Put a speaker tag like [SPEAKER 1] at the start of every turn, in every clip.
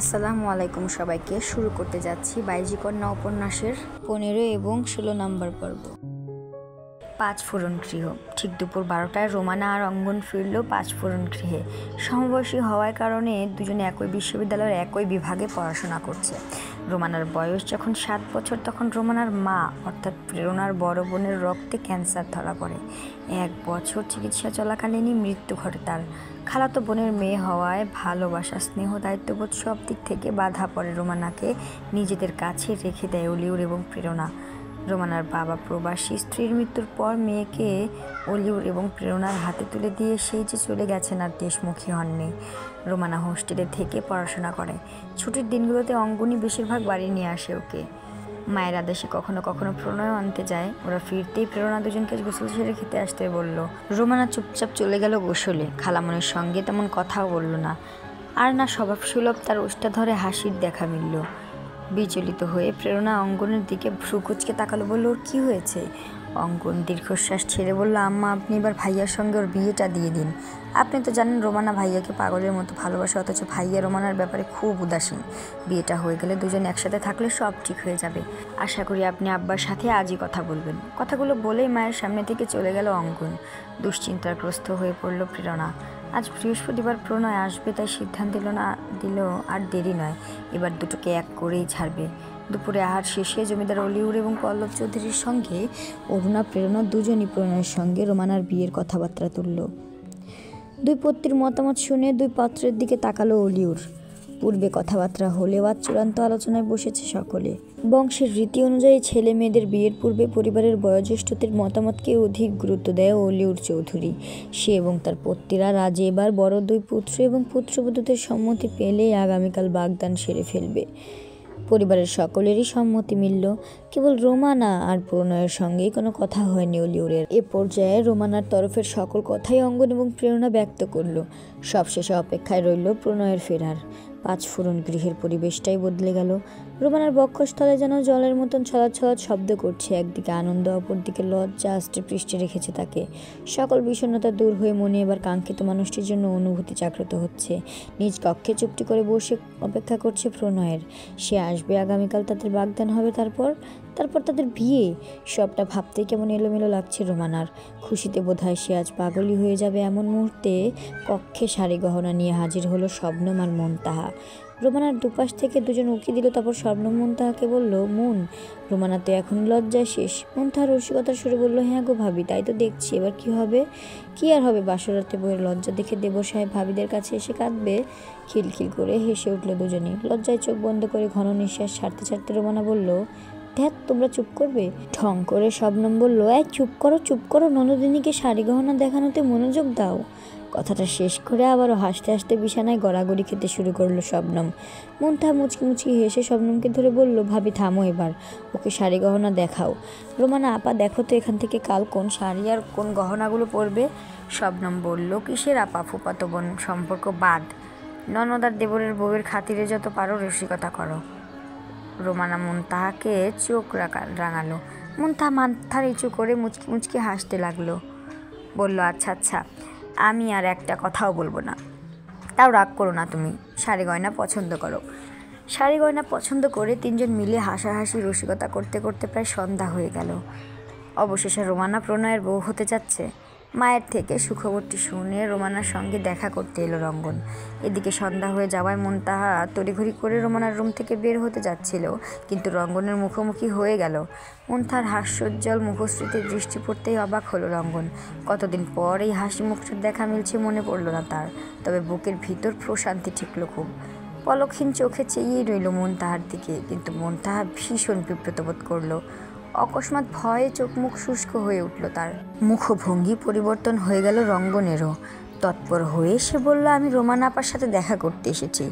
[SPEAKER 1] আসসালামু আলাইকুম সবাইকে। শুরু করতে যাচ্ছি বাইজি কন্যা উপন্যাসের 15 এবং 16 নম্বর পর্ব। 5 ফোড়ন গৃহ। ঠিক দুপুর 12টায় রোমানা আর অঙ্গন ফিরল 5 ফোড়ন গৃহে। সমবয়সী হওয়ার কারণে দুজনে একই বিশ্ববিদ্যালয়ের একই বিভাগে পড়াশোনা করছে। রোমানার বয়স যখন 7 বছর তখন রোমানার মা অর্থাৎ প্রেরণার বড় বোনের রক্তে ক্যান্সার ধরা পড়ে। 1 বছর চিকিৎসা চলাকালীনই মৃত্যু ঘটে তার। খালাতো বোনের মেয়ে হওয়ায় ভালোবাসা, স্নেহ, দায়িত্ববোধ সব দিক থেকে বাধা পড়ে রোমানাকে নিজেদের কাছে রেখে দেয় অলিউর এবং প্রেরণা। রোমানার বাবা প্রবাসী, স্ত্রীর মৃত্যুর পর মেয়েকে অলিউর এবং প্রেরণার হাতে তুলে দিয়ে সেই যে চলে গেছেন আর দেশমুখী হননি। রোমানা হোস্টেলে থেকে পড়াশোনা করে। ছুটির দিনগুলোতে অঙ্গনই বেশিরভাগ বাড়ি নিয়ে আসে ওকে। মায়ের আদেশে কখনো কখনো প্রণয় আনতে যায়। ওরা ফিরতেই প্রেরণা দুজনকে গোসল সেরে খেতে আসতে বলল। রোমানা চুপচাপ চলে গেল গোসলে। খালামণির সঙ্গে তেমন কথাও বলল না, আর না স্বভাব সুলভ তার ওষ্ঠা ধরে হাসির দেখা মিলল। বিচলিত হয়ে প্রেরণা অঙ্গনের দিকে ভ্রু কুঁচকে তাকালো, বলল, ওর কী হয়েছে? অঙ্গন দীর্ঘশ্বাস ছেড়ে বলল, আম্মা, আপনি এবার ভাইয়ার সঙ্গে ওর বিয়েটা দিয়ে দিন। আপনি তো জানেন রোমানা ভাইয়াকে পাগলের মতো ভালোবাসে, অথচ ভাইয়া রোমানার ব্যাপারে খুব উদাসীন। বিয়েটা হয়ে গেলে দুজন একসাথে থাকলে সব ঠিক হয়ে যাবে। আশা করি আপনি আব্বার সাথে আজই কথা বলবেন। কথাগুলো বলেই মায়ের সামনে থেকে চলে গেল অঙ্গন। দুশ্চিন্তাগ্রস্ত হয়ে পড়ল প্রেরণা। আজ বৃহস্পতিবার প্রণয় আসবে, তাই সিদ্ধান্ত দিল আর দেরি নয়, এবার দুটোকে এক করেই ছাড়বে। দুপুরে আহার শেষে জমিদার অলিউর এবং পল্লব চৌধুরীর সঙ্গে অরুণা, প্রেরণা দুজনই প্রণয়ের সঙ্গে রোমানার বিয়ের কথাবার্তা তুলল। দুই পত্নীর মতামত শুনে দুই পাত্রের দিকে তাকালো অলিউর। পূর্বে কথাবার্তা হলেও আজ চূড়ান্ত আলোচনায় বসেছে সকলে। বংশের রীতি অনুযায়ী ছেলে মেয়েদের বিয়ের পূর্বে পরিবারের বয়োজ্যেষ্ঠদের মতামতকে অধিক গুরুত্ব দেয় অলিউর চৌধুরী। সে এবং তার পত্নীরা রাজি এবার বড় দুই পুত্র এবং পুত্রবধূদের সম্মতি পেলেই আগামীকাল বাগদান সেরে ফেলবে। পরিবারের সকলেরই সম্মতি মিলল, কেবল রোমানা আর প্রণয়ের সঙ্গেই কোনো কথা হয়নি অলিউরের। এ পর্যায়ে রোমানার তরফের সকল কথাই অঙ্গন এবং প্রেরণা ব্যক্ত করল। সবশেষে অপেক্ষায় রইল প্রণয়ের ফেরার। 5 ফোড়ন গৃহের পরিবেশটাই বদলে গেল। রোমানার বক্ষস্থলে যেন জলের মতন ছলাৎ ছলাৎ শব্দ করছে। একদিকে আনন্দ, অপরদিকে লজ্জা আষ্টে পৃষ্ঠে রেখেছে তাকে। সকল বিষণ্ণতা দূর হয়ে মনে এবার কাঙ্ক্ষিত মানুষটির জন্য অনুভূতি জাগ্রত হচ্ছে। নিজ কক্ষে চুপটি করে বসে অপেক্ষা করছে প্রণয়ের। সে আসবে আগামীকাল, তাদের বাগদান হবে, তারপর তাদের বিয়ে। সবটা ভাবতেই কেমন এলোমেলো লাগছে রোমানার। খুশিতে বোধহয় সে আজ পাগলই হয়ে যাবে। এমন মুহূর্তে কক্ষে শাড়ি গহনা নিয়ে হাজির হলো শবনম আর মুনতাহা। রোমানার দুপাশ থেকে দুজন উকি দিল, তারপর শবনম মুনতাহাকে বলল, মুন, রোমানা তো এখন লজ্জায় শেষ। মুনতাহা রসিকতার সুরে বলল, হ্যাঁ গো ভাবি, তাই তো দেখছি। এবার কি হবে? কি আর হবে, বাসরাতে বইয়ের লজ্জা দেখে দেব সাহেব ভাবিদের কাছে এসে কাঁদবে। খিলখিল করে হেসে উঠল দুজনেই। লজ্জায় চোখ বন্ধ করে ঘন নিঃশ্বাস ছাড়তে ছাড়তে রোমানা বলল, ধ্যাত, তোমরা চুপ করবে? ঢং করে শবনম বলল, চুপ করো, ননদিনীকে শাড়ি গহনা দেখানোতে মনোযোগ দাও। কথাটা শেষ করে আবারও হাসতে হাসতে বিছানায় গড়াগড়ি খেতে শুরু করলো শবনম। মুনতাহা মুচকি মুচকি হেসে শবনমকে ধরে বলল, ভাবি থামো এবার, ওকে শাড়ি গহনা দেখাও। রোমানা, আপা দেখো তো এখান থেকে কাল কোন শাড়ি আর কোন গহনাগুলো পরবে। শবনম বলল, কিসের আপা, ফুপাতো বোন সম্পর্ক বাদ। ননদ আর দেবরের বউয়ের খাতিরে যত পারো রসিকতা করো। রোমানা মুনতাহাকে চোখ রাঙালো। মুনতাহা মাথা নিচু করে মুচকি মুচকি হাসতে লাগলো। বলল, আচ্ছা, আমি আর একটা কথাও বলবো না। তাও রাগ করো না, তুমি শাড়ি গয়না পছন্দ করো। শাড়ি গয়না পছন্দ করে তিনজন মিলে হাসাহাসি রসিকতা করতে করতে প্রায় সন্ধ্যা হয়ে গেল। অবশেষে রোমানা প্রণয়ের বউ হতে যাচ্ছে। মায়ের থেকে সুখবরটি শুনে রোমানার সঙ্গে দেখা করতে এলো রঙ্গন। এদিকে সন্ধ্যা হয়ে যাওয়ায় মুনতাহা তড়িঘড়ি করে রোমানার রুম থেকে বের হতে যাচ্ছিল, কিন্তু রঙ্গনের মুখোমুখি হয়ে গেল। মুনতাহার হাস্যোজ্জ্বল মুখশ্রীতে দৃষ্টি পড়তেই অবাক হলো রঙ্গন। কতদিন পর এই হাসি মুখটার দেখা মিলছে মনে পড়ল না তার, তবে বুকের ভিতর প্রশান্তি ঠেকল খুব। পলকহীন চোখে চেয়েই রইল মুনতাহার দিকে, কিন্তু মুনতাহা ভীষণ বিব্রত বোধ করলো। অকস্মাৎ ভয়ে চোখ মুখ শুষ্ক হয়ে উঠল তার। মুখভঙ্গি পরিবর্তন হয়ে গেল রঙ্গনেরও। তৎপর হয়ে সে বলল, আমি রোমানা আপার সাথে দেখা করতে এসেছি।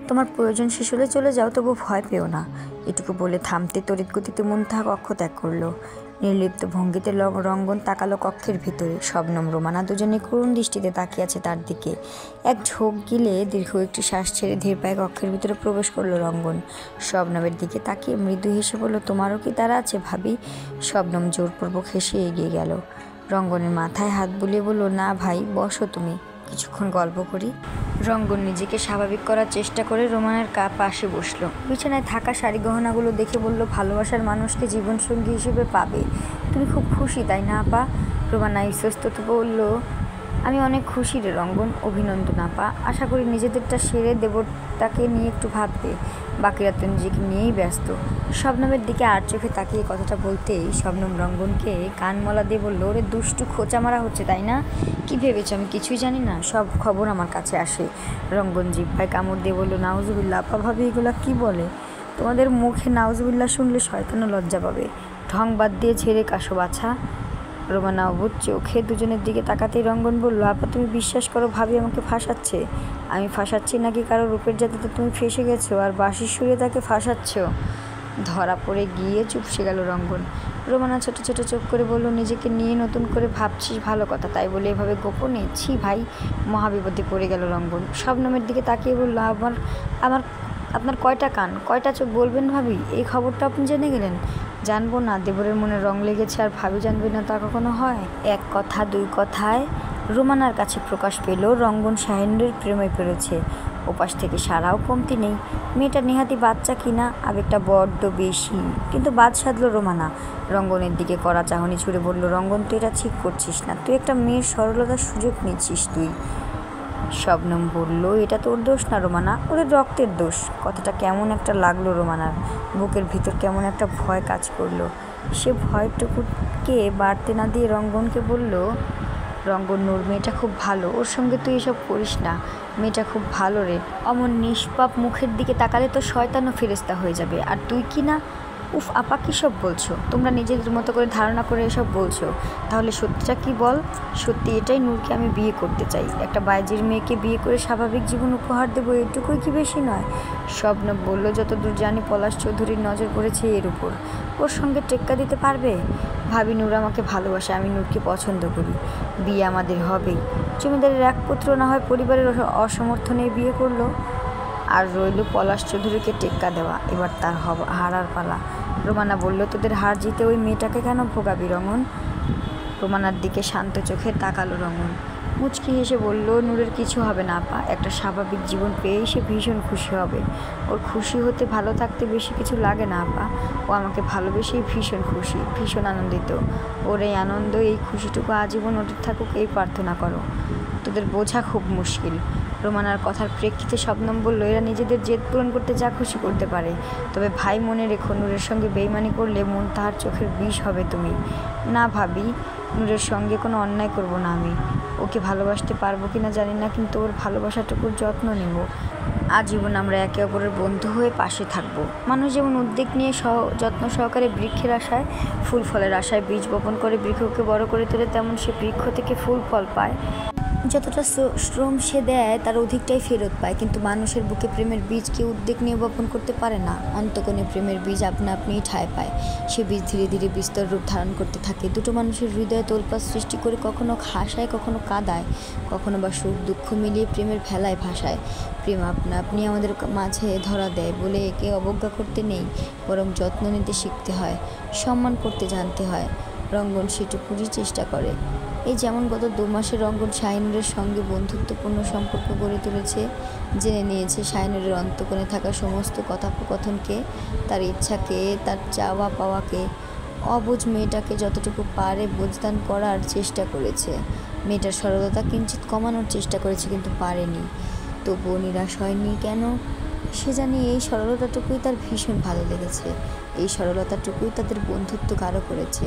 [SPEAKER 1] তোমার প্রয়োজন শেষ হলে চলে যাও, তবু ভয় পেও না। এটুকু বলে থামতে তড়িৎ গতিতে মুনতাহা কক্ষ ত্যাগ করল। নির্লিপ্ত ভঙ্গিতে রঙ্গন তাকালো কক্ষের ভিতরে। শবনম, রোমানা দুজনে করুণ দৃষ্টিতে তাকিয়ে আছে তার দিকে। এক ঝোঁক গিলে দীর্ঘ একটি শ্বাস ছেড়ে ধীর পায়ে কক্ষের ভিতরে প্রবেশ করলো রঙ্গন। শবনমের দিকে তাকিয়ে মৃদু হেসে বলল, তোমারও কি তারা আছে ভাবি? শবনম জোরপূর্বক হেসে এগিয়ে গেল। রঙ্গনের মাথায় হাত বুলিয়ে বলল, না ভাই, বসো তুমি। কিছুক্ষণ গল্প করি। রঙ্গন নিজেকে স্বাভাবিক করার চেষ্টা করে রোমানার পাশে বসলো। বিছানায় থাকা শাড়ি গহনাগুলো দেখে বলল, ভালোবাসার মানুষকে জীবনসঙ্গী হিসেবে পাবে। তুমি খুব খুশি তাই না আপা? রোমানা ইস্তস্ত বলল, আমি অনেক খুশি রে রঙ্গন। অভিনন্দন আপা। আশা করি নিজেদেরটা সেরে দেবতাকে নিয়ে একটু ভাববে। বাকিরা তো নিজেকে নিয়েই ব্যস্ত। শবনমের দিকে আর চোখে তাকিয়ে কথাটা বলতেই শবনম রঙ্গনকে কানমলা দিয়ে বলল, ওরে দুষ্টু খোঁচা মারা হচ্ছে তাই না? কি ভেবেছ আমি কিছুই জানি না? সব খবর আমার কাছে আসে। রঙ্গন জিহ্বায় কামড় দিয়ে বলল, নাউজুবিল্লাহ আপা ভাবি এগুলা কি বলে? তোমাদের মুখে নাউজুবিল্লাহ শুনলে শয়তানও লজ্জা পাবে। ঢং বাদ দিয়ে ছেড়ে কাশো বাছা। রোমানা অবুধ চোখে দুজনের দিকে তাকাতেই রঙ্গন বলল, আপা তুমি বিশ্বাস করো ভাবি আমাকে ফাঁসাচ্ছে? আমি ফাঁসাচ্ছি নাকি কারো রূপের জাতিতে তুমি ফেসে গেছো আর বাঁশির সুরে তাকে ফাঁসাচ্ছ? ধরা পড়ে গিয়ে চুপসে গেল রঙ্গন। রোমানা ছোট ছোট চোখ করে বলল, নিজেকে নিয়ে নতুন করে ভাবছিস ভালো কথা, তাই বলে এভাবে গোপনে? ছি ভাই। মহাবিপদে পড়ে গেল রঙ্গন। শবনমের দিকে তাকিয়ে বলল, আমার আপনার কয়টা কান কয়টা চোখ বলবেন ভাবি? এই খবরটা আপনি জেনে গেলেন? জানবো না? দেবরের মনে রং লেগেছে আর ভাবি জানবে না তা কখনো হয়? এক কথা দুই কথায় রোমানার কাছে প্রকাশ পেল রঙ্গন শাহিনুরের প্রেমে পড়েছে। ওপাশ থেকে সারাও কমতি নেই। মেয়েটা নেহাতি বাচ্চা কিনা, আবেগটা বড্ড বেশি। কিন্তু বাদ সাধল রোমানা। রঙ্গনের দিকে কড়া চাহনি ছুড়ে বলল, রঙ্গন তুই এটা ঠিক করছিস না। তুই একটা মেয়ের সরলতার সুযোগ নিচ্ছিস তুই। শবনম বলল, এটা তোর দোষ না রোমানা, ওদের রক্তের দোষ। কথাটা কেমন একটা লাগলো রোমানার। বুকের ভিতর কেমন একটা ভয় কাজ করলো। সে ভয়টুকুকে বাড়তে না দিয়ে রঙ্গনকে বলল, রঙ্গন নূর মেয়েটা খুব ভালো, ওর সঙ্গে তুই এসব করিস না। মেয়েটা খুব ভালো রে। অমন নিষ্পাপ মুখের দিকে তাকালে তো শয়তানও ফেরেস্তা হয়ে যাবে। আর তুই কি না? উফ আপা কী সব বলছো? তোমরা নিজেদের মতো করে ধারণা করে এসব বলছো। তাহলে সত্যিটা কি বল? সত্যি এটাই নূরকে আমি বিয়ে করতে চাই। একটা বাইজির মেয়েকে বিয়ে করে স্বাভাবিক জীবন উপহার দেবো, এটুকুই কি বেশি নয়? স্বপ্নব বলল, যতদূর জানি পলাশ চৌধুরীর নজর পড়েছে এর উপর। ওর সঙ্গে টেক্কা দিতে পারবে? ভাবি নূর আমাকে ভালোবাসে, আমি নূরকে পছন্দ করি। বিয়ে আমাদের হবেই। জমিদারের এক পুত্র না হয় পরিবারের অসমর্থনে বিয়ে করলো, আর রইল পলাশ চৌধুরীকে টেক্কা দেওয়া। এবার তার হারার পালা। রোমানা বলল, তোদের হার জিতে ওই মেয়েটাকে কেন ভোগাবি রঙন? রোমানার দিকে শান্ত চোখে তাকালো রঙন। মুচকি হেসে বলল, নূরের কিছু হবে না আপা। একটা স্বাভাবিক জীবন পেয়েই সে ভীষণ খুশি হবে। ওর খুশি হতে ভালো থাকতে বেশি কিছু লাগে না আপা। ও আমাকে ভালোবেসেই ভীষণ খুশি, ভীষণ আনন্দিত। ওর এই আনন্দ, এই খুশিটুকু আজীবন ওদের থাকুক এই প্রার্থনা করো। তোদের বোঝা খুব মুশকিল। রোমানার কথার প্রেক্ষিতে শবনম বলল, এরা নিজেদের জেদ পূরণ করতে যা খুশি করতে পারে। তবে ভাই মনে রেখো, নূরের সঙ্গে বেইমানি করলে মন তাহার চোখের বিষ হবে তুমি। না ভাবি, নূরের সঙ্গে কোনো অন্যায় করব না আমি। ওকে ভালোবাসতে পারবো কিনা জানি না, কিন্তু ওর ভালোবাসাটুকুর যত্ন নেব। আজীবন আমরা একে অপরের বন্ধু হয়ে পাশে থাকব। মানুষ যেমন উদ্যোগ নিয়ে যত্ন সহকারে বৃক্ষের আশায়, ফুল ফলের আশায় বীজ বপন করে বৃক্ষকে বড় করে তোলে, তেমন সে বৃক্ষ থেকে ফুল ফল পায়। যতটা শ্রম সে দেয় তার অধিকটাই ফেরত পায়। কিন্তু মানুষের বুকে প্রেমের বীজ কেউ উদ্যোগ নিয়ে বপন করতে পারে না। অন্তকোণে প্রেমের বীজ আপনা আপনিই ঠাঁই পায়। সে বীজ ধীরে ধীরে বিস্তর রূপ ধারণ করতে থাকে। দুটো মানুষের হৃদয়ে তোলপাড় সৃষ্টি করে কখনো হাসায়, কখনো কাঁদায়, কখনো বা সুখ দুঃখ মিলিয়ে প্রেমের ভেলায় ভাসায়। প্রেম আপনা আপনি আমাদের মাঝে ধরা দেয় বলে একে অবজ্ঞা করতে নেই, বরং যত্ন নিতে শিখতে হয়, সম্মান করতে জানতে হয়। রঙ্গন সেটুকুরই চেষ্টা করে। এই যেমন গত 2 মাসে রঙ্গন শাহিনুরের সঙ্গে বন্ধুত্বপূর্ণ সম্পর্ক গড়ে তুলেছে। জেনে নিয়েছে শাহিনুরের অন্তঃকোণে থাকা সমস্ত কথোপকথনকে, তার ইচ্ছাকে, তার চাওয়া পাওয়াকে। অবুঝ মেয়েটাকে যতটুকু পারে বোঝদান করার চেষ্টা করেছে। মেয়েটার সরলতা কিঞ্চিৎ কমানোর চেষ্টা করেছে, কিন্তু পারেনি। তবুও নিরাশ হয়নি কেন? সে জানি এই সরলতাটুকুই তার ভীষণ ভালো লেগেছে। এই সরলতাটুকুই তাদের বন্ধুত্ব গাঢ় করেছে।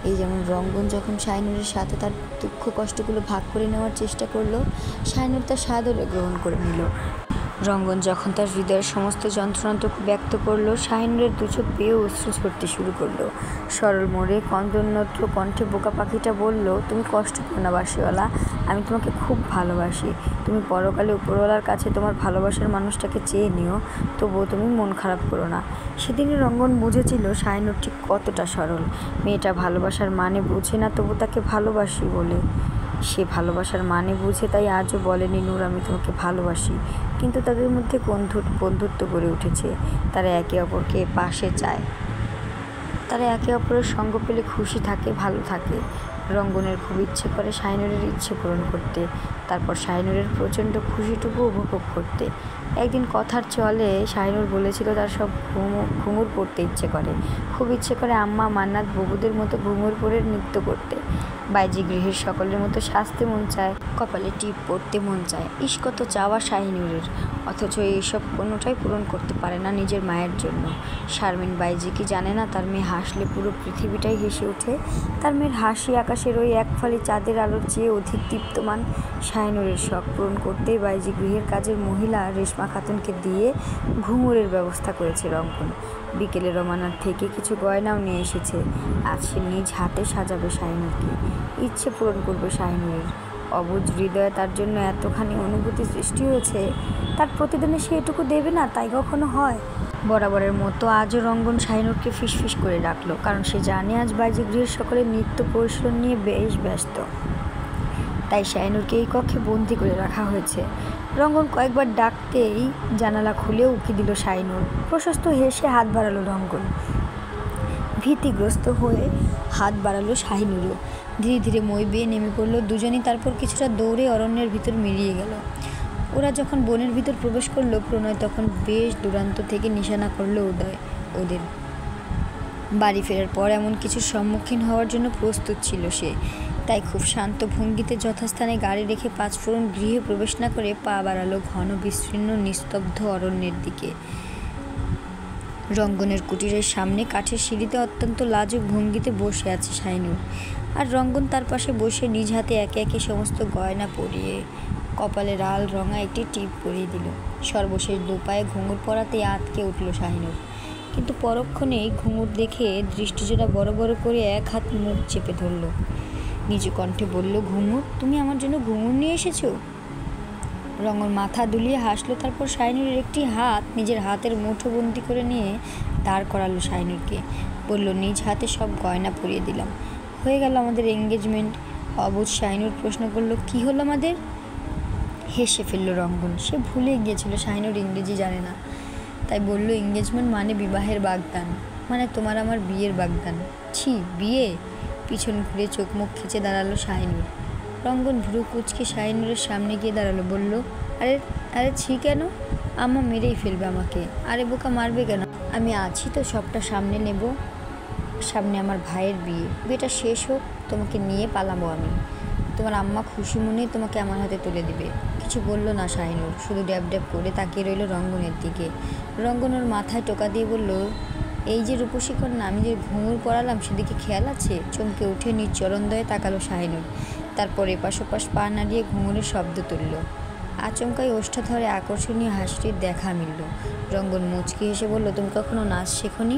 [SPEAKER 1] এই যেমন রঙ্গন যখন শাহিনুরের সাথে তার দুঃখ কষ্টগুলো ভাগ করে নেওয়ার চেষ্টা করলো, শাহিনুর তার সাদরে গ্রহণ করে নিল। রঙ্গন যখন তার হৃদয়ের সমস্ত যন্ত্রণাটুকু ব্যক্ত করলো, শাহিনুরের দুচোখ বেয়ে অশ্রু ঝরতে শুরু করলো। সরল মোড়ে কন্দননত্র কণ্ঠে বোকা পাখিটা বলল, তুমি কষ্ট করো না বাঁশিওয়ালা, আমি তোমাকে খুব ভালোবাসি। তুমি পরকালে উপরওয়ালার কাছে তোমার ভালোবাসার মানুষটাকে চেয়ে নিও, তবুও তুমি মন খারাপ করো না। সেদিনই রঙ্গন বুঝেছিল শাহিনুর ঠিক কতটা সরল। মেয়েটা ভালোবাসার মানে বুঝে না, তবু তাকে ভালোবাসি বলে। সে ভালোবাসার মানে বুঝে, তাই আজও বলেনি নূর আমি তোমাকে ভালোবাসি। কিন্তু তাদের মধ্যে বন্ধুত্ব গড়ে উঠেছে। তারা একে অপরকে পাশে চায়, তারা একে অপরের সঙ্গ পেলে খুশি থাকে, ভালো থাকে। রঙ্গনের খুব ইচ্ছে করে শাহিনুরের ইচ্ছে পূরণ করতে, তারপর শাহিনুরের প্রচণ্ড খুশিটুকু উপভোগ করতে। একদিন কথার চলে শাহিনুর বলেছিল তার সব ঘুঙুর পরতে ইচ্ছে করে, খুব ইচ্ছে করে আম্মা মান্নাত বুবুদের মতো ঘুঙুর পরে নৃত্য করতে। বাইজি গৃহের সকলের মতো সাজতে মন চায়, কপালে টিপ পরতে মন চায়। কত চাওয়া শাহিনুরের, অথচ এইসব কোনোটাই পূরণ করতে পারে না নিজের মায়ের জন্য। শারমিন বাইজি কি জানে না তার মেয়ে হাসলে পুরো পৃথিবীটাই হেসে ওঠে? তার মেয়ের হাসি আকাশের ওই এক ফালি চাঁদের আলোর চেয়ে অধিক দীপ্তমান। শাহিনুরের শখ পূরণ করতেই বাইজি গৃহের কাজের মহিলা রেশমা খাতুনকে দিয়ে ঘুঙুরের ব্যবস্থা করেছে রঙ্গন। বিকেলে রমানার থেকে কিছু গয়নাও নিয়ে এসেছে। আজ সে নিজ হাতে সাজাবে শাহিনুরকে, ইচ্ছে পূরণ করবে শাহিনুরের। অবুঝ হৃদয়ে তার জন্য এতখানি অনুভূতি সৃষ্টি হয়েছে, তার প্রতিদিনে সে এটুকু দেবে না তাই কখনো হয়? বরাবরের মতো আজও রঙ্গন শাহিনুরকে ফিসফিস করে ডাকলো, কারণ সে জানে আজ বাইজি গৃহের সকলে নৃত্য পরিশীলন নিয়ে বেশ ব্যস্ত। তাই শাহিনুরকে এই কক্ষে বন্দি করে রাখা হয়েছে। রঙ্গন কয়েকবার ডাকতেই জানালা খুলে উকি দিল শাহিনুর। প্রশস্ত হেসে হাত বাড়ালো রঙ্গন। ভীতিগ্রস্ত হয়ে হাত বাড়ালো শাহিনুরও। ধীরে ধীরে মই বেয়ে নেমে পড়ল দুজনই। তারপর কিছুটা দৌড়ে অরণ্যের ভিতর মিলিয়ে গেল। ওরা যখন বনের ভিতর প্রবেশ করলো, প্রণয় তখন বেশ দূরান্ত থেকে নিশানা করলো ওদের। বাড়ি ফেরার পর এমন কিছুর সম্মুখীন হওয়ার জন্য প্রস্তুত ছিল সে। তাই খুব শান্ত ভঙ্গিতে যথাস্থানে গাড়ি রেখে পাঁচফোড়ন গৃহে প্রবেশ না করে পা বাড়ালো ঘন বিস্তীর্ণ নিস্তব্ধ অরণ্যের দিকে। রঙ্গনের কুটিরের সামনে কাঠের সিঁড়িতে অত্যন্ত লাজুক ভঙ্গিতে বসে আছে শাহিনুর, আর রঙ্গন তার পাশে বসে নিজ হাতে একে একে সমস্ত গয়না পরিয়ে কপালে লাল রঙা একটি টিপ পরিয়ে দিল। সর্বশেষ দুপায়ে ঘুঙুর পরাতেই আঁতকে উঠল শাহিনুর, কিন্তু পরক্ষণেই ঘুঙুর দেখে দৃষ্টিজোড়া বড় বড় করে এক হাত মুখ চেপে ধরল। নিচু কণ্ঠে বলল, ঘুঙুর, তুমি আমার জন্য ঘুঙুর নিয়ে এসেছো? রঙ্গন মাথা দুলিয়ে হাসলো। তারপর শাহিনুরের একটি হাত নিজের হাতের মুঠোবন্দি করে নিয়ে দাঁড় করালো শাহিনুরকে। বলল, নিজ হাতে সব গয়না পরিয়ে দিলাম, হয়ে গেল আমাদের এঙ্গেজমেন্ট। অবুঝ শাহিনুর প্রশ্ন করল, কি হলো আমাদের? হেসে ফেলল রঙ্গন। সে ভুলে গিয়েছিল শাহিনুর ইংরেজি জানে না, তাই বলল, এঙ্গেজমেন্ট মানে বিবাহের বাগদান, মানে তোমার আমার বিয়ের বাগদান। ছি, বিয়ে? পিছন ঘুরে চোখ মুখ খিচে দাঁড়ালো শাহিনুর। রঙ্গন ভ্রু কুঁচকে শাহিনুরের সামনে গিয়ে দাঁড়ালো। বলল, আরে আরে ছি কেন? আম্মা মেরেই ফেলবে আমাকে। আরে বোকা, মারবে কেন? আমি আছি তো, সবটা সামনে নেব। সামনে আমার ভাইয়ের বিয়ে, বিয়েটা শেষ হোক, তোমাকে নিয়ে পালাবো আমি। তোমার আম্মা খুশি মনেই তোমাকে আমার হাতে তুলে দিবে। কিছু বলল না শাহিনুর, শুধু ড্যাব ড্যাব করে তাকিয়ে রইল রঙ্গনের দিকে। রঙ্গন ওর মাথায় টোকা দিয়ে বলল, এই যে রূপসী কন্যা, আমি যে ঘুঙুর পরালাম সেদিকে খেয়াল আছে? চমকে উঠে নিজ চরণদ্বয়ে তাকালো শাহিনুর। তারপর এপাশ ওপাশ পা নাড়িয়ে ঘুঙুরের শব্দ তুলল। আচমকাই ওষ্ঠা ধরে আকর্ষণীয় হাসিটির দেখা মিলল। রঙ্গন মুচকি হেসে বলল, তুমি কখনো নাচ শেখনি,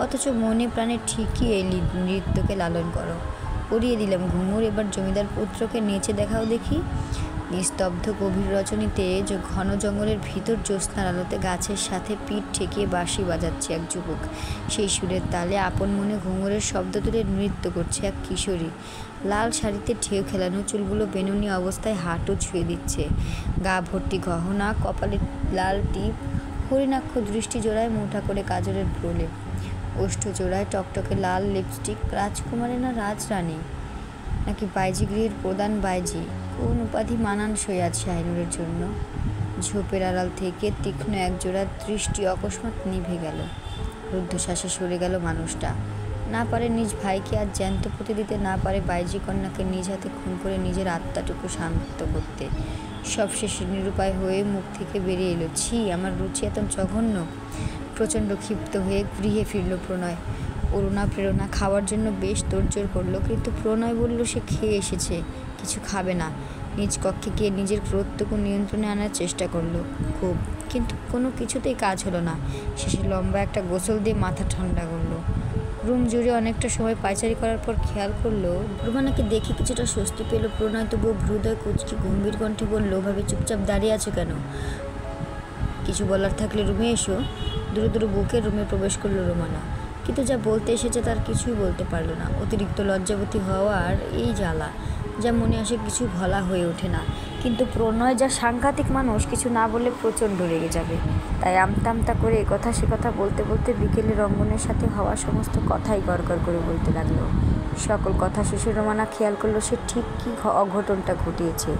[SPEAKER 1] অথচ মনে প্রাণে ঠিকই এই নৃত্যকে লালন করো। পরিয়ে দিলাম ঘুঙুর, এবার জমিদার পুত্রকে নেচে দেখাও দেখি। নিস্তব্ধ গভীর রজনীতে ঘন জঙ্গলের ভিতর জ্যোৎস্নার আলোতে গাছের সাথে পিঠ ঠেকিয়ে বাঁশি বাজাচ্ছে এক যুবক। সেই সুরের তালে আপন মনে ঘুঙুরের শব্দ তুলে নৃত্য করছে এক কিশোরী। লাল শাড়িতে ঢেউ খেলানো চুলগুলো বেনুনি অবস্থায় হাঁটু ছুঁয়ে দিচ্ছে। গা ভর্তি গহনা, কপালে লাল টিপ, হরিণাক্ষ দৃষ্টি জোড়ায় মোটা করে কাজলের প্রলেপ, ওষ্ঠ জোড়ায় টকটকে লাল লিপস্টিক। রাজকুমারী না রাজরানী, নাকি বাইজি গৃহের প্রধান বাইজি? কোন উপাধি মানানসই আছে শাহিনুরের জন্য? ঝোপের আড়াল থেকে তীক্ষ্ণ একজোড়া দৃষ্টি অকস্মাৎ নিভে গেল। রুদ্ধশ্বাসে সরে গেল মানুষটা। না পারে নিজ ভাইকে আজ জ্যান্ত পুঁতে দিতে, না পারে বাইজি কন্যাকে নিজ হাতে খুন করে নিজের আত্মাটুকু শান্ত করতে। সবশেষে নিরুপায় হয়ে মুখ থেকে বেরিয়ে এলো, ছি, আমার রুচি এত জঘন্য। প্রচণ্ড ক্ষিপ্ত হয়ে গৃহে ফিরল প্রণয়। অরুণা প্রেরণা খাওয়ার জন্য বেশ তোড়জোড় করলো, কিন্তু প্রণয় বলল সে খেয়ে এসেছে, কিছু খাবে না। নিজ কক্ষে গিয়ে নিজের ক্রোধটুকু নিয়ন্ত্রণে আনার চেষ্টা করলো খুব, কিন্তু কোনো কিছুতেই কাজ হলো না। শেষে লম্বা একটা গোসল দিয়ে মাথা ঠান্ডা করলো। রুম জুড়ে অনেকটা সময় পায়চারি করার পর খেয়াল করলো রুমানাকে দেখে কিছুটা স্বস্তি পেল প্রণয়। তবুও ভ্রুদয় কুচকি গম্ভীর কণ্ঠে বলল, ভাবে চুপচাপ দাঁড়িয়ে আছো কেন? কিছু বলার থাকলে রুমে এসো। দূরে দূরে বুকে রুমে প্রবেশ করলো রুমানা, কিন্তু যা বলতে এসেছে তার কিছুই বলতে পারল না। অতিরিক্ত লজ্জাবতী হওয়ার এই জ্বালা, যা মনে আসে কিছু বলা হয়ে ওঠে না। কিন্তু প্রণয় যা সাংঘাতিক মানুষ, কিছু না বলে প্রচণ্ড রেগে যাবে। তাই আমতা আমতা করে একথা সে কথা বলতে বলতে বিকেলে রঙ্গনের সাথে হওয়া সমস্ত কথাই গড়গড় করে বলতে লাগলো। সকল কথা শেষে রোমানা খেয়াল করলো সে ঠিক কী অঘটনটা ঘটিয়েছে।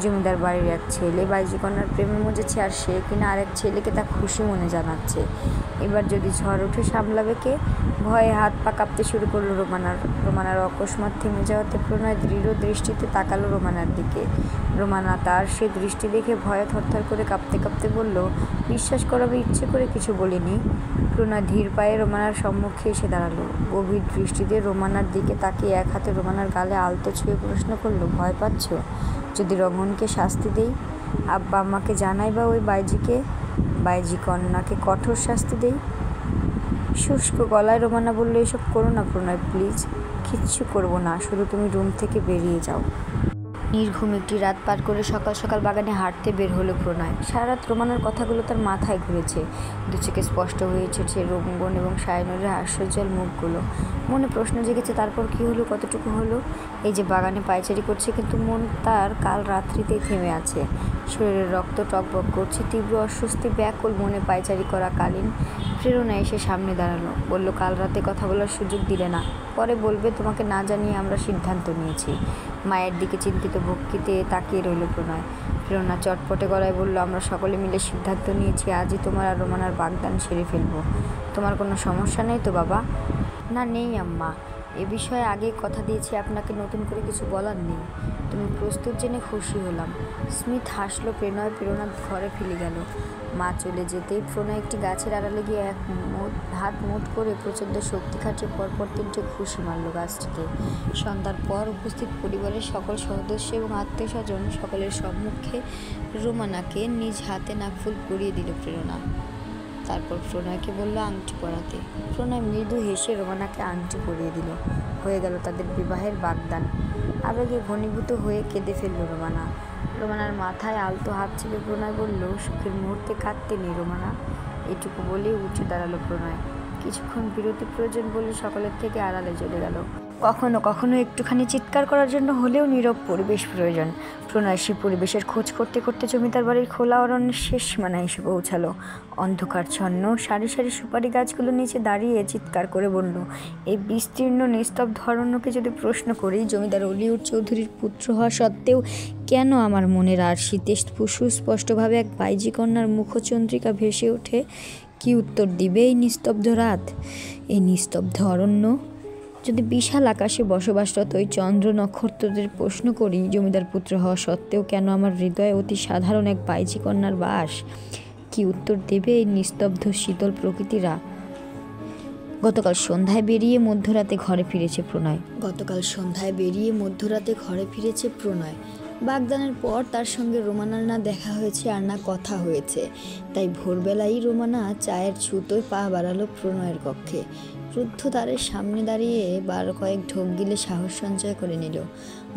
[SPEAKER 1] জমিদার বাড়ির এক ছেলে বাইজিকন্যার প্রেমে মজেছে, আর সে কিনা আরেক ছেলেকে তা খুশি মনে জানাচ্ছে। এবার যদি ঝড় উঠে সামলাবে কে? ভয়ে হাত পা কাঁপতে শুরু করলো রোমানার অকস্মাৎ থেমে যাওয়াতে প্রণয় দৃঢ় দৃষ্টিতে তাকালো রোমানার দিকে। রোমানা তার সে দৃষ্টি দেখে ভয়ে থরথর করে কাঁপতে কাঁপতে বলল, বিশ্বাস করাবে ইচ্ছে করে কিছু বলিনি। প্রণয় ধীর পায়ে রোমানার সম্মুখে এসে দাঁড়ালো। গভীর দৃষ্টিতে রোমানার দিকে তাকিয়ে এক হাতে রোমানার গালে আলতো ছুঁয়ে প্রশ্ন করলো, ভয় পাচ্ছ? যদি রঙ্গনকে শাস্তি দেই, আব্বা আম্মাকে জানাই, বা ওই বাইজি কন্যাকে কঠোর শাস্তি দেই? শুষ্ক গলায় রোমানা বলল, এসব করো না প্রণয়, প্লিজ। কিচ্ছু করবো না, শুধু তুমি রুম থেকে বেরিয়ে যাও। নির্ঘুম একটি রাত পার করে সকাল সকাল বাগানে হাঁটতে বের হলো প্রণয়। সারা রাত রোমানার কথাগুলো তার মাথায় ঘুরেছে। দু চোখে স্পষ্ট হয়ে উঠেছে রঙ্গন এবং সায়নূরের হাস্যোজ্জ্বল মুখগুলো। মনে প্রশ্ন জেগেছে, তারপর কি হলো, কতটুকু হলো? এই যে বাগানে পায়চারি করছে, কিন্তু মন তার কাল রাত্রিতেই থেমে আছে। শরীরের রক্ত টকবক করছে, তীব্র অস্বস্তি ব্যাকুল মনে পায়চারি করা কালীন। প্রেরণা এসে সামনে দাঁড়ালো, বলল, কাল রাতে কথা বলার সুযোগ দিলে না, পরে বলবে তোমাকে না জানিয়ে আমরা সিদ্ধান্ত নিয়েছি। মায়ের দিকে চিন্তিত ভক্তিতে তাকিয়ে রইল প্রণয়। প্রেরণা চটপটে গলায় বলল, আমরা সকলে মিলে সিদ্ধান্ত নিয়েছি আজই তোমার আর রোমানার বাগদান সেরে ফেলবো। তোমার কোনো সমস্যা নেই তো বাবা? না, নেই আম্মা। এ বিষয়ে আগে কথা দিয়েছি, আপনাকে নতুন করে কিছু বলার নেই। তুমি প্রস্তুত জেনে খুশি হলাম। স্মিথ হাসলো। প্রেরণার ঘরে ফিরে গেল। মা চলে যেতেই প্রণয় একটি গাছের আড়ালে গিয়ে হাত মুঠ করে প্রচণ্ড শক্তি খাটিয়ে পরপর 3টে ঘুষি মারল গাছটিকে। সন্ধ্যার পর উপস্থিত পরিবারের সকল সদস্য এবং আত্মীয় স্বজন সকলের সম্মুখে রোমানাকে নিজ হাতে নাকফুল পরিয়ে দিল প্রেরণা। তারপর প্রণয়কে বলল আংটি পরাতে। প্রণয় মৃদু হেসে রোমানাকে আংটি পরিয়ে দিল। হয়ে গেল তাদের বিবাহের বাগদান। আবেগে ঘনীভূত হয়ে কেঁদে ফেলল রোমানার মাথায় আলতো হাত ছিল। প্রণয় বলল, সুখের মুহূর্তে কাঁদতে নেই রোমানা। এটুকু বলেই উঠে দাঁড়ালো প্রণয়। কিছুক্ষণ বিরতি প্রয়োজন বলে সকলের থেকে আড়ালে চলে গেল। কখনো কখনো একটুখানি চিৎকার করার জন্য হলেও নীরব পরিবেশ প্রয়োজন। প্রণয় সে পরিবেশের খোঁজ করতে করতে জমিদার বাড়ির খোলা অরণ্যের শেষ সীমানায় এসে পৌঁছালো। অন্ধকারচ্ছন্ন সারি সারি সুপারি গাছগুলোর নিচে দাঁড়িয়ে চিৎকার করে বলল, এই বিস্তীর্ণ নিস্তব্ধ অরণ্যকে যদি প্রশ্ন করি, জমিদার অলিউড চৌধুরীর পুত্র হওয়া সত্ত্বেও কেন আমার মনের আরশিতে সুস্পষ্টভাবে এক বাইজি কন্যার মুখচন্দ্রিকা ভেসে ওঠে? কি উত্তর দিবে এই নিস্তব্ধ রাত, এই নিস্তব্ধ অরণ্য? যদি বিশাল আকাশে বসবাসরত ওই চন্দ্র নক্ষত্রদের প্রশ্ন করি, জমিদার পুত্র হওয়া সত্ত্বেও কেন আমার হৃদয়ে অতি সাধারণ এক বাইজি কন্যার বাস? কি উত্তর দেবে এই নিস্তব্ধ শীতল প্রকৃতিরা? গতকাল সন্ধ্যায় বেরিয়ে মধ্যরাতে ঘরে ফিরেছে প্রণয়। বাগদানের পর তার সঙ্গে রোমানার না দেখা হয়েছে আর না কথা হয়েছে। তাই ভোরবেলাই রোমানা চায়ের ছুতোয় পা বাড়ালো প্রণয়ের কক্ষে। রুদ্ধ দ্বারের সামনে দাঁড়িয়ে কয়েক ঢোক গিলে সাহস সঞ্চয় করে নিল।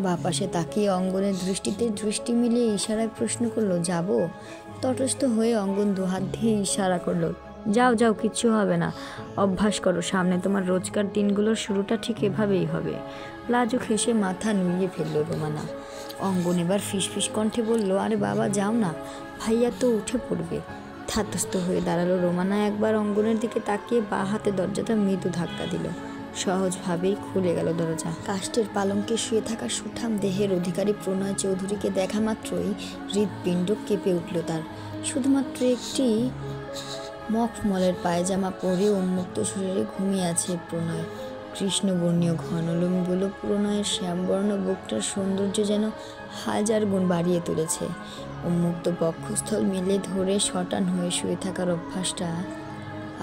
[SPEAKER 1] বাঁ পাশে তাকিয়ে অঙ্গনের দৃষ্টিতে দৃষ্টি মিলিয়ে ইশারায় প্রশ্ন করলো, যাবো? তটস্থ হয়ে অঙ্গন দুহাত দিয়ে ইশারা করলো, যাও যাও, কিচ্ছু হবে না, অভ্যাস করো, সামনে তোমার রোজকার দিনগুলোর শুরুটা ঠিক এভাবেই হবে। লাজুক হেসে মাথা নুইয়ে ফেললো রোমানা। অঙ্গন এবার ফিসফিস কণ্ঠে বলল, আরে বাবা যাও না, ভাইয়া তো উঠে পড়বে। ধাতস্থ হয়ে দাঁড়ালো রোমানা। একবার অঙ্গনের দিকে তাকিয়ে বাঁ হাতে দরজাটা মৃদু ধাক্কা দিল। সহজভাবেই খুলে গেল দরজা। কাষ্ঠের পালঙ্কে শুয়ে থাকা সুঠাম দেহের অধিকারী প্রণয় চৌধুরীকে দেখা মাত্রই হৃৎপিণ্ড কেঁপে উঠল তার। শুধুমাত্র একটি মখমলের পায়জামা পরে উন্মুক্ত শরীরে ঘুমিয়ে আছে প্রণয়। কৃষ্ণবর্ণীয় ঘন লোমগুলো প্রণয়ের শ্যামবর্ণ বুকটার সৌন্দর্য যেন হাজার গুণ বাড়িয়ে তুলেছে। উন্মুক্ত বক্ষস্থল মেলে ধরে শটান হয়ে শুয়ে থাকার অভ্যাসটা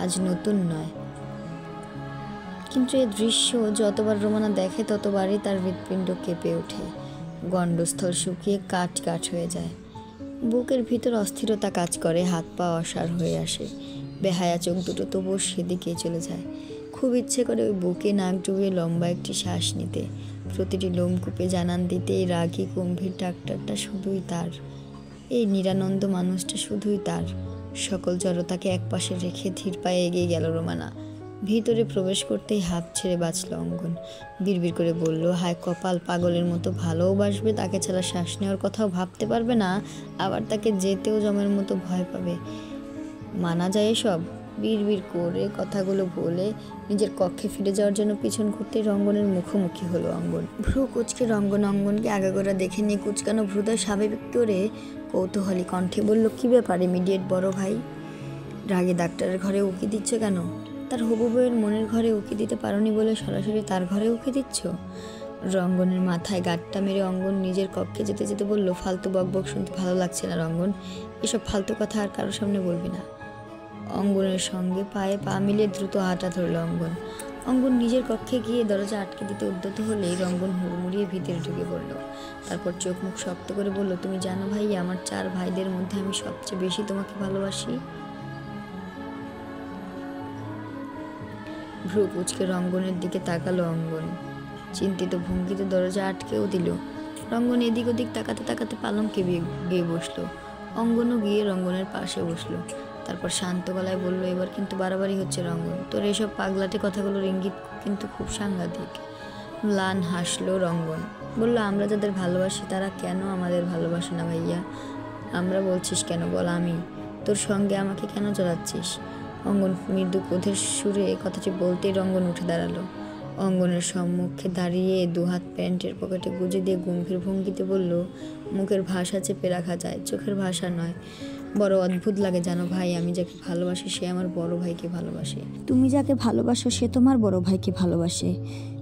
[SPEAKER 1] আজ নতুন নয়, কিন্তু এ দৃশ্য যতবার রোমানা দেখে ততবারই তার হৃৎপিণ্ড কেঁপে ওঠে। গণ্ডস্থল শুকিয়ে কাঠ হয়ে যায়। বুকের ভিতর অস্থিরতা কাজ করে, হাত পা অসাড় হয়ে আসে। বেহায়া চোখ দুটো তবুও সেদিকে চলে যায়। খুব ইচ্ছে করে ওই বুকে নাক ডুবিয়ে লম্বা একটি শ্বাস নিতে, প্রতিটি লোমকূপে জানান দিতে এই রাগী গম্ভীর ডাক্তারটা শুধুই তার, এই নিরানন্দ মানুষটা শুধুই তার। সকল জড়তাকে একপাশে রেখে ধীর পায়ে এগিয়ে গেল রোমানা। ভিতরে প্রবেশ করতেই হাঁপ ছেড়ে বাঁচল অঙ্গন। বিড়বিড় করে বলল, হায় কপাল, পাগলের মতো ভালোবাসবে, তাকে ছাড়া শ্বাস নেওয়ার কথাও ভাবতে পারবে না, আবার তাকে যেতেও জমের মতো ভয় পাবে। মানা যায় এসব? বিড়বিড় করে কথাগুলো বলে নিজের কক্ষে ফিরে যাওয়ার জন্য পিছন ঘুরতেই রঙ্গনের মুখোমুখি হলো অঙ্গন। ভ্রু কুচকে রঙ্গন অঙ্গনকে আগাগোড়া দেখে নিয়ে কুচকানো ভ্রুদয় স্বাভাবিক করে কৌতূহলী কণ্ঠে বলল, কী ব্যাপার ইমিডিয়েট বড় ভাই? রাগে ডাক্তারের ঘরে উকি দিচ্ছ কেন? তার হবু বউয়ের মনের ঘরে উকি দিতে পারোনি বলে সরাসরি তার ঘরে উকি দিচ্ছ? রঙ্গনের মাথায় গাঁটটা মেরে অঙ্গন নিজের কক্ষে যেতে যেতে বলল, ফালতু বকবক শুনতে ভালো লাগছে না রঙ্গন, এসব ফালতু কথা আর কারোর সামনে বলবি না। অঙ্গনের সঙ্গে পায়ে পা মিলিয়ে দ্রুত হাঁটা ধরল অঙ্গন। অঙ্গন নিজের কক্ষে গিয়ে দরজা আটকে দিতে উদ্যত হলেই রঙ্গন হুড়মুড়িয়ে ভিতরে ঢুকে পড়ল। তারপর চোখ মুখ শক্ত করে বলল, তুমি জানো ভাই, আমার 4 ভাইদের মধ্যে আমি সবচেয়ে বেশি তোমাকে ভালোবাসি। ভ্রু কুচকে রঙ্গনের দিকে তাকালো অঙ্গন। চিন্তিত ভঙ্গিতে দরজা আটকেও দিল। রঙ্গন এদিক ওদিক তাকাতে তাকাতে পালঙ্কে গিয়ে বসলো। অঙ্গনও গিয়ে রঙ্গনের পাশে বসলো। তারপর শান্ত গলায় বলল, এবার কিন্তু বাড়াবাড়ি হচ্ছে রঙ্গন, তোর এসব পাগলাটে কথাগুলোর ইঙ্গিত কিন্তু খুব সাংঘাতিক। ম্লান হাসলো রঙ্গন, বলল, আমরা যাদের ভালোবাসি তারা কেন আমাদের ভালোবাসে না ভাইয়া? আমরা বলছিস কেন বল? আমি তোর সঙ্গে আমাকে কেন জড়াচ্ছিস? অঙ্গন মৃদু ক্রোধের সুরে কথাটি বলতেই রঙ্গন উঠে দাঁড়ালো। অঙ্গনের সম্মুখে দাঁড়িয়ে দুহাত প্যান্টের পকেটে গুজে দিয়ে গম্ভীর ভঙ্গিতে বলল, মুখের ভাষা চেপে রাখা যায়, চোখের ভাষা নয়। বড় অদ্ভুত লাগে জানো ভাই, আমি যাকে ভালোবাসি সে আমার বড় ভাইকে ভালোবাসে। তুমি যাকে ভালোবাসো সে তোমার বড় ভাইকে ভালোবাসে।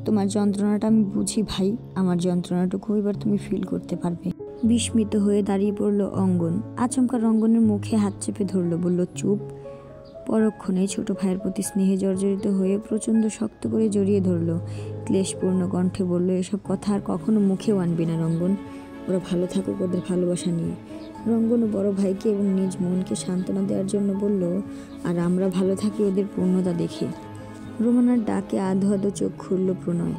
[SPEAKER 1] তোমার যন্ত্রণাটা আমি বুঝি ভাই, আমার যন্ত্রণাটুকু এবার তুমি ফিল করতে পারবে। বিস্মিত হয়ে দাঁড়িয়ে পড়ল অঙ্গন। আচমকা রঙ্গনের মুখে হাত চেপে ধরল, বলল, চুপ। পরক্ষণেই ছোট ভাইয়ের প্রতি স্নেহে জর্জরিত হয়ে প্রচণ্ড শক্ত করে জড়িয়ে ধরল। ক্লেশপূর্ণ কণ্ঠে বলল, এসব কথা আর কখনো মুখেও আনবি না রঙ্গন, ওরা ভালো থাকুক ওদের ভালোবাসা নিয়ে। রঙ্গন বড় ভাইকে এবং নিজ মনকে সান্ত্বনা দেওয়ার জন্য বলল, আর আমরা ভালো থাকি ওদের পূর্ণতা দেখে। রোমানার ডাকে আধো আধো চোখ খুলল প্রণয়।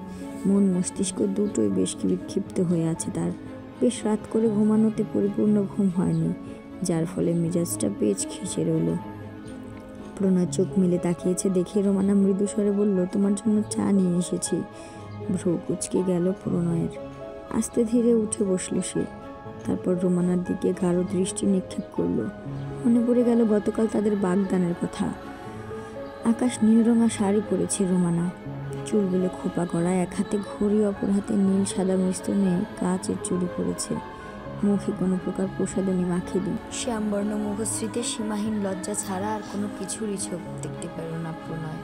[SPEAKER 1] মন মস্তিষ্ক দুটোই বেশ বিক্ষিপ্ত হয়ে আছে তার। বেশ রাত করে ঘুমানোতে পরিপূর্ণ ঘুম হয়নি, যার ফলে মেজাজটা বেশ খিঁচে রইল। প্রণয় চোখ মিলে তাকিয়েছে দেখে রোমানা মৃদু স্বরে বলল, তোমার জন্য চা নিয়ে এসেছি। ভ্রু কুচকে গেল প্রণয়ের। আস্তে ধীরে উঠে বসল সে। তারপর রোমানার দিকে গাঢ় দৃষ্টি নিক্ষেপ করলো। মনে পড়ে গেল গতকাল তাদের বাগদানের কথা। আকাশ নীলরঙা শাড়ি পরেছে রোমানা, চুলগুলো খোপা করা, এক হাতে ঘড়ি, অপর হাতে নীল সাদা মিশ্রণে কাচের চুড়ি পরেছে, মুখে কোনো প্রকার প্রসাধনী মাখেনি। শ্যামবর্ণ মুখশ্রীতে সীমাহীন লজ্জা ছাড়া আর কোনো কিছুরই ছোপ দেখতে পেল না প্রণয়।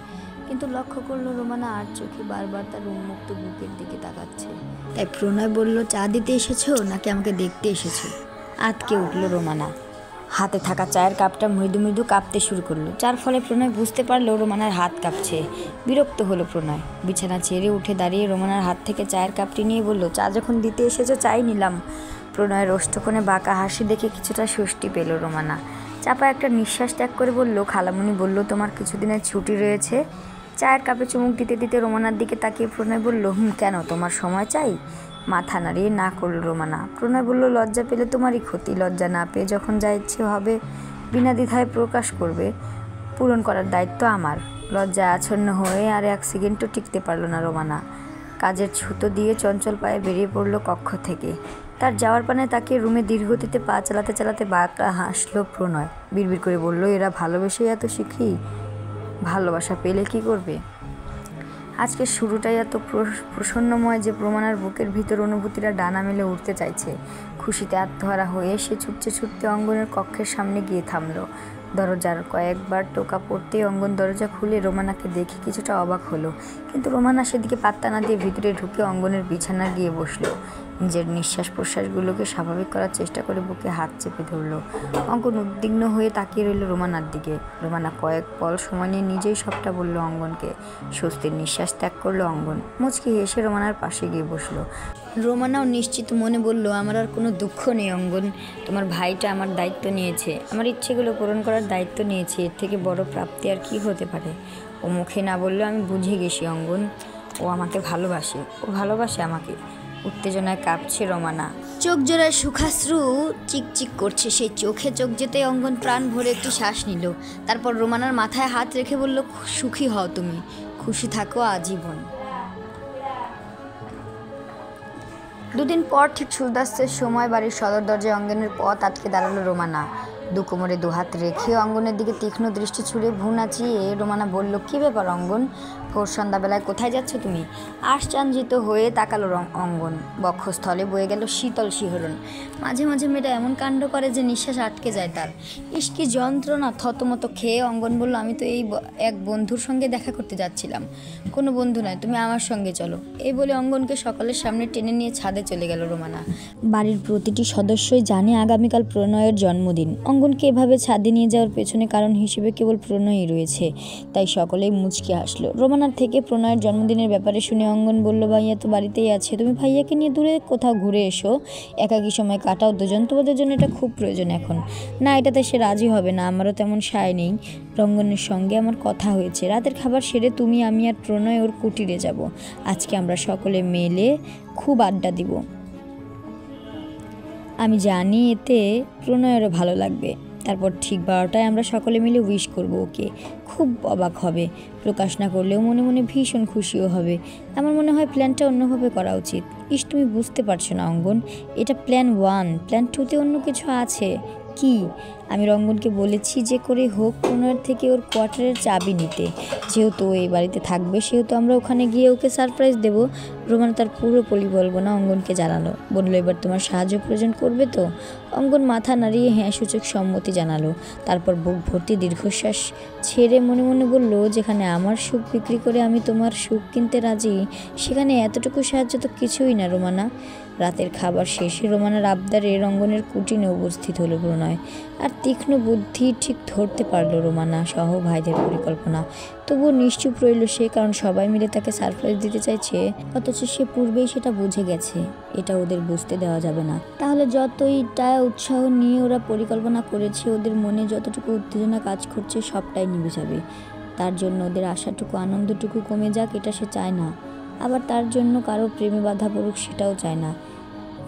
[SPEAKER 1] কিন্তু লক্ষ্য করলো রোমানা আর চোখে বারবার তার উন্মুক্ত বুকের দিকে তাকাচ্ছে। তাই প্রণয় বলল, চা দিতে এসেছো নাকি আমাকে দেখতে এসেছো? আতকে উঠল রোমানা। হাতে থাকা চায়ের কাপটা মৃদু মৃদু কাঁপতে শুরু করলো, যার ফলে প্রণয় বুঝতে পারলো রোমানার হাত কাঁপছে। বিরক্ত হলো প্রণয়। বিছানা ছেড়ে উঠে দাঁড়িয়ে রোমানার হাত থেকে চায়ের কাপটি নিয়ে বলল, চা যখন দিতে এসেছো চাই নিলাম। প্রণয়ের ওষ্ঠকোণে বাঁকা হাসি দেখে কিছুটা স্বস্তি পেল রোমানা। চাপা একটা নিঃশ্বাস ত্যাগ করে বলল, খালামণি বলল তোমার কিছুদিনের ছুটি রয়েছে। চায়ের কাপে চুমুক দিতে দিতে রোমানার দিকে তাকিয়ে প্রণয় বলল, কেন তোমার সময় চাই? মাথা নাড়িয়ে না করল রোমানা। প্রণয় বলল, লজ্জা পেলে তোমারই ক্ষতি, লজ্জা না পেয়ে যখন যা ইচ্ছে হবে বিনা দ্বিধায় প্রকাশ করবে, পূরণ করার দায়িত্ব আমার। লজ্জায় আচ্ছন্ন হয়ে আর 1 সেকেন্ডও টিকতে পারল না রোমানা। কাজের ছুতো দিয়ে চঞ্চল পায়ে বেরিয়ে পড়ল কক্ষ থেকে। তার যাওয়ার পানে তাকিয়ে রুমে ধীরগতিতে পা চালাতে চালাতে বাঁকা হাসলো প্রণয়। বিড়বিড় করে বলল, এরা ভালোবেসে এত শিখি, ভালোবাসা পেলে কি করবে? আজকের শুরুটাই এত প্রসন্নময় যে প্রমাণার বুকের ভিতর অনুভূতিরা ডানা মেলে উঠতে চাইছে। খুশিতে আত্মহারা হয়ে সে ছুটতে ছুটতে অঙ্গনের কক্ষের সামনে গিয়ে থামল। দরজার কয়েকবার টোকা পড়তেই অঙ্গন দরজা খুলে রোমানাকে দেখে কিছুটা অবাক হলো, কিন্তু রোমানা সেদিকে পাত্তা না দিয়ে ভিতরে ঢুকে অঙ্গনের বিছানা গিয়ে বসলো। নিজের নিঃশ্বাস প্রশ্বাসগুলোকে স্বাভাবিক করার চেষ্টা করে বুকে হাত চেপে ধরল। অঙ্গন উদ্বিগ্ন হয়ে তাকিয়ে রইল রোমানার দিকে। রোমানা কয়েক পল সময় নিয়ে নিজেই সবটা বলল অঙ্গনকে। স্বস্তির নিঃশ্বাস ত্যাগ করলো অঙ্গন। মুচকি হেসে রোমানার পাশে গিয়ে বসলো। রোমানাও নিশ্চিত মনে বলল, আমার আর কোনো দুঃখ নেই অঙ্গন, তোমার ভাইটা আমার দায়িত্ব নিয়েছে, আমার ইচ্ছেগুলো পূরণ করার দায়িত্ব নিয়েছে, এর থেকে বড় প্রাপ্তি আর কি হতে পারে? ও মুখে না বললেও আমি বুঝে গেছি অঙ্গন, ও আমাকে ভালোবাসে, ও ভালোবাসে আমাকে। উত্তেজনায় কাঁপছে রোমানা। চোখ জোড়ায় সুখাশ্রু চিকচিক করছে, সেই চোখে চোখ যেতে অঙ্গন প্রাণ ভরে একটি শ্বাস নিল। তারপর রোমানার মাথায় হাত রেখে বলল, সুখী হও, তুমি খুশি থাকো আজীবন। দুদিন পর ঠিক সূর্যাস্তের সময় বাড়ির সদর দরজায় অঙ্গনের পথ আটকে দাঁড়ালো রোমানা। দু কোমরে দুহাত রেখে অঙ্গনের দিকে তীক্ষ্ণ দৃষ্টি ছুড়ে ভ্রু নাচিয়ে রোমানা বলল, কী ব্যাপার অঙ্গন, ভোর সন্ধ্যাবেলায় কোথায় যাচ্ছ তুমি? আশ্চর্যিত হয়ে তাকালো অঙ্গন। বক্ষস্থলে বয়ে গেল শীতল শিহরণ। মাঝে মাঝে মেয়েটা এমন কাণ্ড করে যে নিঃশ্বাস আটকে যায় তার। ইস কি যন্ত্রণা! থতমত খেয়ে অঙ্গন বলল, আমি তো এই এক বন্ধুর সঙ্গে দেখা করতে যাচ্ছিলাম। কোনো বন্ধু নয়, তুমি আমার সঙ্গে চলো। এই বলে অঙ্গনকে সকলের সামনে টেনে নিয়ে ছাদে চলে গেল রোমানা। বাড়ির প্রতিটি সদস্যই জানে আগামীকাল প্রণয়ের জন্মদিন। অঙ্গনকে এভাবে ছাদে নিয়ে যাওয়ার পেছনে কারণ হিসেবে কেবল প্রণয়ই রয়েছে, তাই সকলেই মুচকে হাসলো। রোমানার থেকে প্রণয়ের জন্মদিনের ব্যাপারে শুনে অঙ্গন বলল, ভাইয়া তো বাড়িতেই আছে, তুমি ভাইয়াকে নিয়ে দূরে কোথাও ঘুরে এসো, একাকী সময় কাটাও দুজন, তোমাদের জন্য এটা খুব প্রয়োজন এখন। না, এটাতে সে রাজি হবে না, আমারও তেমন সায় নেই। রঙ্গনের সঙ্গে আমার কথা হয়েছে, রাতের খাবার সেরে তুমি, আমি আর প্রণয় ওর কুটিরে যাব। আজকে আমরা সকলে মিলে খুব আড্ডা দিব। আমি জানি এতে প্রণয়েরও ভালো লাগবে। তারপর ঠিক 12টায় আমরা সকলে মিলে উইশ করব ওকে। খুব অবাক হবে, প্রকাশ না করলেও মনে মনে ভীষণ খুশিও হবে। আমার মনে হয় প্ল্যানটা অন্যভাবে করা উচিত। তুমি বুঝতে পারছো না অঙ্গন, এটা প্ল্যান 1, প্ল্যান 2তে অন্য কিছু আছে। কি? আমি রঙ্গনকে বলেছি যে করে হোক প্রণয়ের থেকে ওর কোয়ার্টারের চাবি নিতে। যেহেতু ও এই বাড়িতে থাকবে সেহেতু আমরা ওখানে গিয়ে ওকে সারপ্রাইজ দেবো। রোমানা তার পুরো পরিকল্পনা অঙ্গনকে জানালো। বলল, এবার তোমার সাহায্য প্রয়োজন করবে তো? অঙ্গন মাথা নাড়িয়ে হ্যাঁ সূচক সম্মতি জানালো। তারপর বুক ভর্তি দীর্ঘশ্বাস ছেড়ে মনে মনে বলল, যেখানে আমার সুখ বিক্রি করে আমি তোমার সুখ কিনতে রাজি, সেখানে এতটুকু সাহায্য তো কিছুই না রোমানা। রাতের খাবার শেষে রোমানার আবদারে রঙ্গনের কুটিনে উপস্থিত হলো প্রণয়। আর তীক্ষ্ণ বুদ্ধি ঠিক ধরতে পারলো রোমানা সহ ভাইদের পরিকল্পনা। তবুও নিশ্চুপ রইল সে, কারণ সবাই মিলে তাকে সারপ্রাইজ দিতে চাইছে, অথচ সে পূর্বেই সেটা বুঝে গেছে। এটা ওদের বুঝতে দেওয়া যাবে না। তাহলে যতইটা উৎসাহ নিয়ে ওরা পরিকল্পনা করেছে, ওদের মনে যতটুকু উত্তেজনা কাজ করছে সবটাই নিভে যাবে। তার জন্য ওদের আশাটুকু আনন্দটুকু কমে যাক, এটা সে চায় না। আবার তার জন্য কারো প্রেমে বাধা পড়ুক, সেটাও চায় না।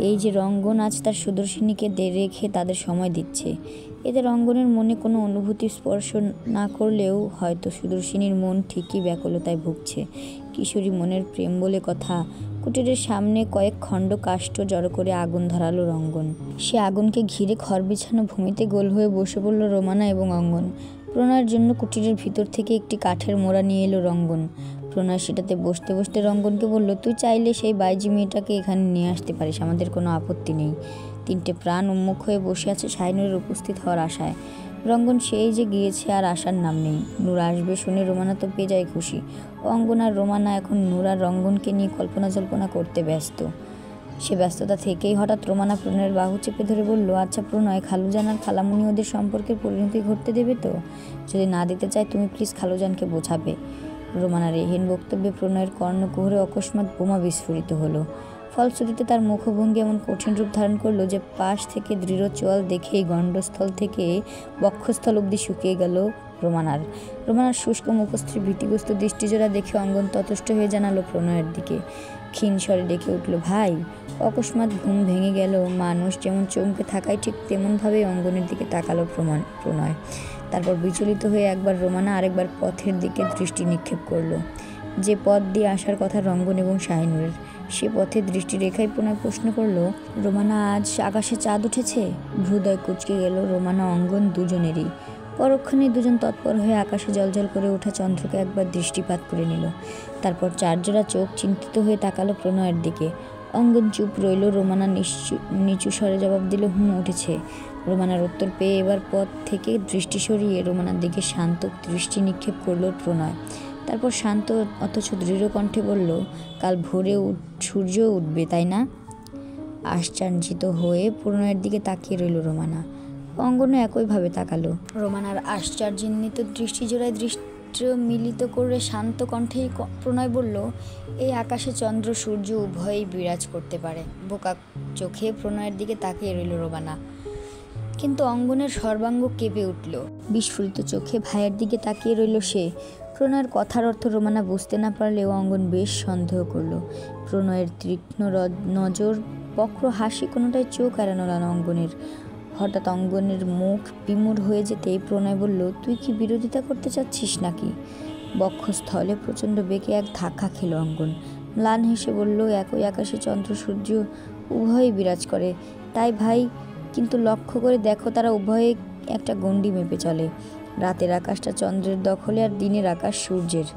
[SPEAKER 1] এই যে রঙ্গন আজ তার সুদর্শিনীকে রেখে তাদের সময় দিচ্ছে, এতে রঙ্গনের মনে কোনো অনুভূতি স্পর্শ না করলেও হয়তো সুদর্শিনীর মন ঠিকই ব্যাকুলতায় ভুগছে। কিশোরী মনের প্রেম বলে কথা। কুটিরের সামনে কয়েক খণ্ড কাষ্ঠ জড়ো করে আগুন ধরালো রঙ্গন। সে আগুনকে ঘিরে খড় বিছানো ভূমিতে গোল হয়ে বসে পড়ল রোমানা এবং অঙ্গন। প্রণয়ের জন্য কুটিরের ভিতর থেকে একটি কাঠের মোড়া নিয়ে এলো রঙ্গন। প্রণয় সেটাতে বসতে বসতে রঙ্গনকে বলল, তুই চাইলে সেই বাইজি মেয়েটাকে এখানে নিয়ে আসতে পারিস, আমাদের কোনো আপত্তি নেই। 3টে প্রাণ উন্মুখ হয়ে বসে আছে শাহিনুরের উপস্থিত হওয়ার আশায়। রঙ্গন সেই যে গিয়েছে, আর আসার নাম নেই। নূর আসবে শুনে রোমানা তো বেজায় খুশি। অঙ্গন আর রোমানা এখন নূর আর রঙ্গনকে নিয়ে কল্পনা জল্পনা করতে ব্যস্ত। সে ব্যস্ততা থেকেই হঠাৎ রোমানা প্রণয়ের বাহু চেপে ধরে বলল, আচ্ছা প্রণয়, খালুজান আর খালামুনি ওদের সম্পর্কের পরিণতি ঘটতে দেবে তো? যদি না দিতে চায় তুমি প্লিজ খালুজানকে বোঝাবে। রোমানার এহেন বক্তব্যে প্রণয়ের কর্ণকুহরে অকস্মাৎ বোমা বিস্ফোরিত হলো। ফলশ্রুতিতে তার মুখভঙ্গি এমন কঠিন রূপ ধারণ করলো যে পাশ থেকে দৃঢ় চোয়াল দেখেই গণ্ডস্থল থেকে বক্ষস্থল অবধি শুকিয়ে গেল রোমানার। শুষ্ক মুখশ্রী ভীতিগ্রস্ত দৃষ্টিজোড়া দেখে অঙ্গন ততষ্ট হয়ে জানালো প্রণয়ের দিকে। ক্ষীণ স্বরে ডেকে উঠল, ভাই। অকস্মাৎ ঘুম ভেঙে গেল। মানুষ যেমন চমকে থাকায় ঠিক তেমনভাবেই অঙ্গনের দিকে তাকালো প্রণয়। তারপর বিচলিত হয়ে একবার রোমানা আরেকবার পথের দিকে দৃষ্টি নিক্ষেপ করল, যে পথ দিয়ে আসার কথা রঙ্গন এবং শাহিনুরের। সে পথে দৃষ্টিরেখায় প্রণয় প্রশ্ন করল, রোমানা, আজ আকাশে চাঁদ উঠেছে? হৃদয় কুঁচকে গেল রোমানা অঙ্গন দুজনেরই। পরক্ষণে দুজন তৎপর হয়ে আকাশে জ্বলজ্বল করে ওঠা চন্দ্রকে একবার দৃষ্টিপাত করে নিল। তারপর চারজোড়া চোখ চিন্তিত হয়ে তাকালো প্রণয়ের দিকে। অঙ্গন চুপ রইল। রোমানা নিচু স্বরে জবাব দিল, উঠেছে। রোমানার উত্তর পেয়ে এবার পথ থেকে দৃষ্টি সরিয়ে রোমানার দিকে শান্ত দৃষ্টি নিক্ষেপ করল প্রণয়। তারপর শান্ত অথচ দৃঢ় কণ্ঠে বলল, কাল ভোরে সূর্য উঠবে, তাই না? আশ্চর্যিত হয়ে প্রণয়ের দিকে তাকিয়ে রইল রোমানা। অঙ্গনও একইভাবে তাকালো। রোমানার আশ্চর্যান্বিত দৃষ্টিজোড়ায় দৃষ্টি মিলিত করে শান্ত কণ্ঠেই প্রণয় বলল, এই আকাশে চন্দ্র সূর্য উভয়ই বিরাজ করতে পারে। বোকা চোখে প্রণয়ের দিকে তাকিয়ে রইল রোমানা। কিন্তু অঙ্গনের সর্বাঙ্গ কেঁপে উঠল। বিস্ফোরিত চোখে ভাইয়ের দিকে তাকিয়ে রইল সে। প্রণয়ের কথার অর্থ রোমানা বুঝতে না পারলেও অঙ্গন বেশ সন্দেহ করল। প্রণয়ের তীক্ষ্ণ নজর বক্র হাসি, কোনোটাই চোখ এড়ানো না অঙ্গনের। হঠাৎ অঙ্গনের মুখ বিমূঢ় হয়ে যেতেই প্রণয় বলল, তুই কি বিরোধিতা করতে চাচ্ছিস নাকি? বক্ষস্থলে প্রচণ্ড বেগে এক ধাক্কা খেল অঙ্গন। ম্লান হেসে বলল, একই আকাশে চন্দ্র সূর্য উভয়ই বিরাজ করে, তাই ভাই, কিন্তু লক্ষ্য করে দেখো তারা উভয়ে একটা গণ্ডি মেপে চলে। রাতের আকাশটা চন্দ্রের দখলে আর দিনের আকাশ সূর্যের।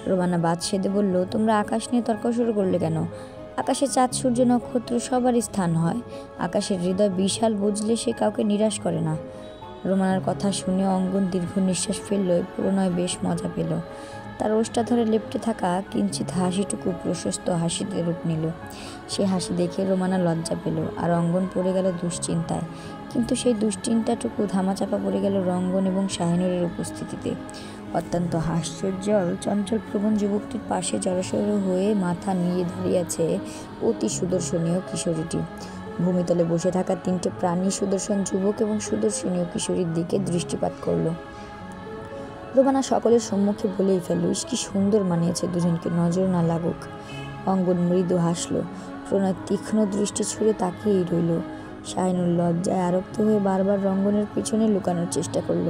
[SPEAKER 1] রোমানা বাদ সেধে বলল, তোমরা আকাশ নিয়ে তর্ক শুরু করলে কেন? আকাশে চাঁদ সূর্য নক্ষত্র সবারই স্থান হয়। আকাশের হৃদয় বিশাল, বুঝলে সে কাউকে নিরাশ করে না। রোমানার কথা শুনে অঙ্গন দীর্ঘ নিঃশ্বাস ফেলল। প্রণয় বেশ মজা পেল। তার ওষ্ঠা ধরে লেপ্টে থাকা কিঞ্চিত হাসিটুকু প্রশস্ত হাসিতে রূপ নিল। সে হাসি দেখে রোমানা লজ্জা পেল, আর অঙ্গন পড়ে গেল দুশ্চিন্তায়। কিন্তু সেই দুশ্চিন্তাটুকু ধামাচাপা পড়ে গেল রঙ্গন এবং শাহিনুরের উপস্থিতিতে। অত্যন্ত হাস্যোজ্জ্বল চঞ্চল প্রবণ যুবকটির পাশে জড়সড় হয়ে মাথা নিয়ে দাঁড়িয়ে আছে অতি সুদর্শনীয় কিশোরীটি। ভূমিতলে বসে থাকা তিনটে প্রাণী সুদর্শন যুবক এবং সুদর্শনীয় কিশোরীর দিকে দৃষ্টিপাত করল। রোমানা সকলের সম্মুখে বলেই ফেলল, কি সুন্দর মানিয়েছে দুজনকে, নজর না লাগুক। অঙ্গন মৃদু হাসল। প্রণয় তীক্ষ্ণ দৃষ্টি ছুঁড়ে তাকিয়েই রইল। শাহিনুর লজ্জায় আরক্ত হয়ে বারবার রঙ্গনের পিছনে লুকানোর চেষ্টা করল।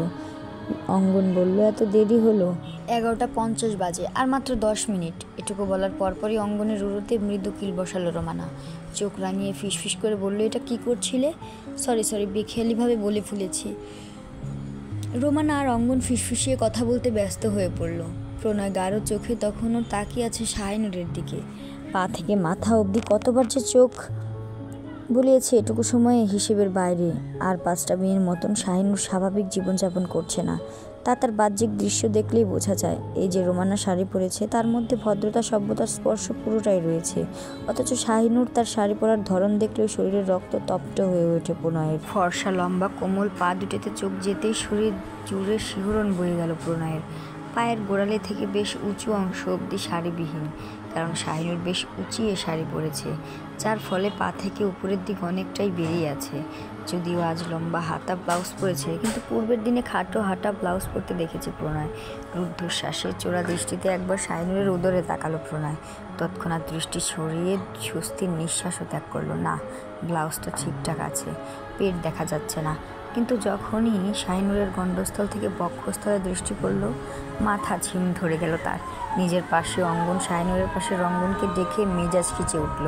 [SPEAKER 1] অঙ্গন বলল, এত দেরি হলো? 11:50 বাজে, আর মাত্র 10 মিনিট। এটুকু বলার পরপরই অঙ্গনের উড়োতে মৃদু কিল বসালো রোমানা। চোখ রাঙিয়ে ফিসফিস করে বলল, এটা কি করছিলে? সরি, বেখেয়ালিভাবে বলে ফেলেছি। রোমানা আর অঙ্গন ফিসফিসিয়ে কথা বলতে ব্যস্ত হয়ে পড়ল। প্রণয় গাঢ় চোখে তখনও তাকিয়ে আছে শাহিনুরের দিকে। পা থেকে মাথা অবধি কতবার যে চোখ বুলিয়েছে এটুকু সময়ে হিসেবের বাইরে। আর 5টা মেয়ের মতন শাহিনুর স্বাভাবিক জীবনযাপন করছে না, তার বাহ্যিক দৃশ্য দেখলেই বোঝা যায়। এই যে রোমানা শাড়ি পরেছে, তার মধ্যে ভদ্রতা সভ্যতার স্পর্শ পুরোটাই রয়েছে। অথচ শাহিনুর তার শাড়ি পরার ধরন দেখলেও শরীরের রক্ত তপ্ত হয়ে ওঠে প্রণয়ের। ফর্সা লম্বা কোমল পা দুটিতে চোখ যেতেই শরীর জুড়ে শিহরণ বয়ে গেল প্রণয়ের। পায়ের গোড়ালি থেকে বেশ উঁচু অংশ অবধি শাড়িবিহীন, কারণ শাহিনুর বেশ উঁচিয়ে শাড়ি পরেছে, যার ফলে পা থেকে উপরের দিক অনেকটাই বেরিয়ে আছে। যদিও আজ লম্বা হাতা ব্লাউজ পরেছে, কিন্তু পূর্বের দিনে খাটো হাতা ব্লাউজ পরতে দেখেছে প্রণয়। রুদ্ধশ্বাসে চোরা দৃষ্টিতে একবার শাহিনুরের উদরে তাকালো প্রণয়। তৎক্ষণাৎ দৃষ্টি সরিয়ে স্বস্তির নিঃশ্বাসও ত্যাগ করলো। না, ব্লাউজটা ঠিকঠাক আছে, পেট দেখা যাচ্ছে না। কিন্তু যখনই শাহিনুরের গণ্ডস্থল থেকে বক্ষস্থলে দৃষ্টি পড়ল, মাথা ঝিম ধরে গেল তার। নিজের পাশে অঙ্গন শাহিনুরের পাশে রঙ্গনকে দেখে মেজাজ খিচে উঠল।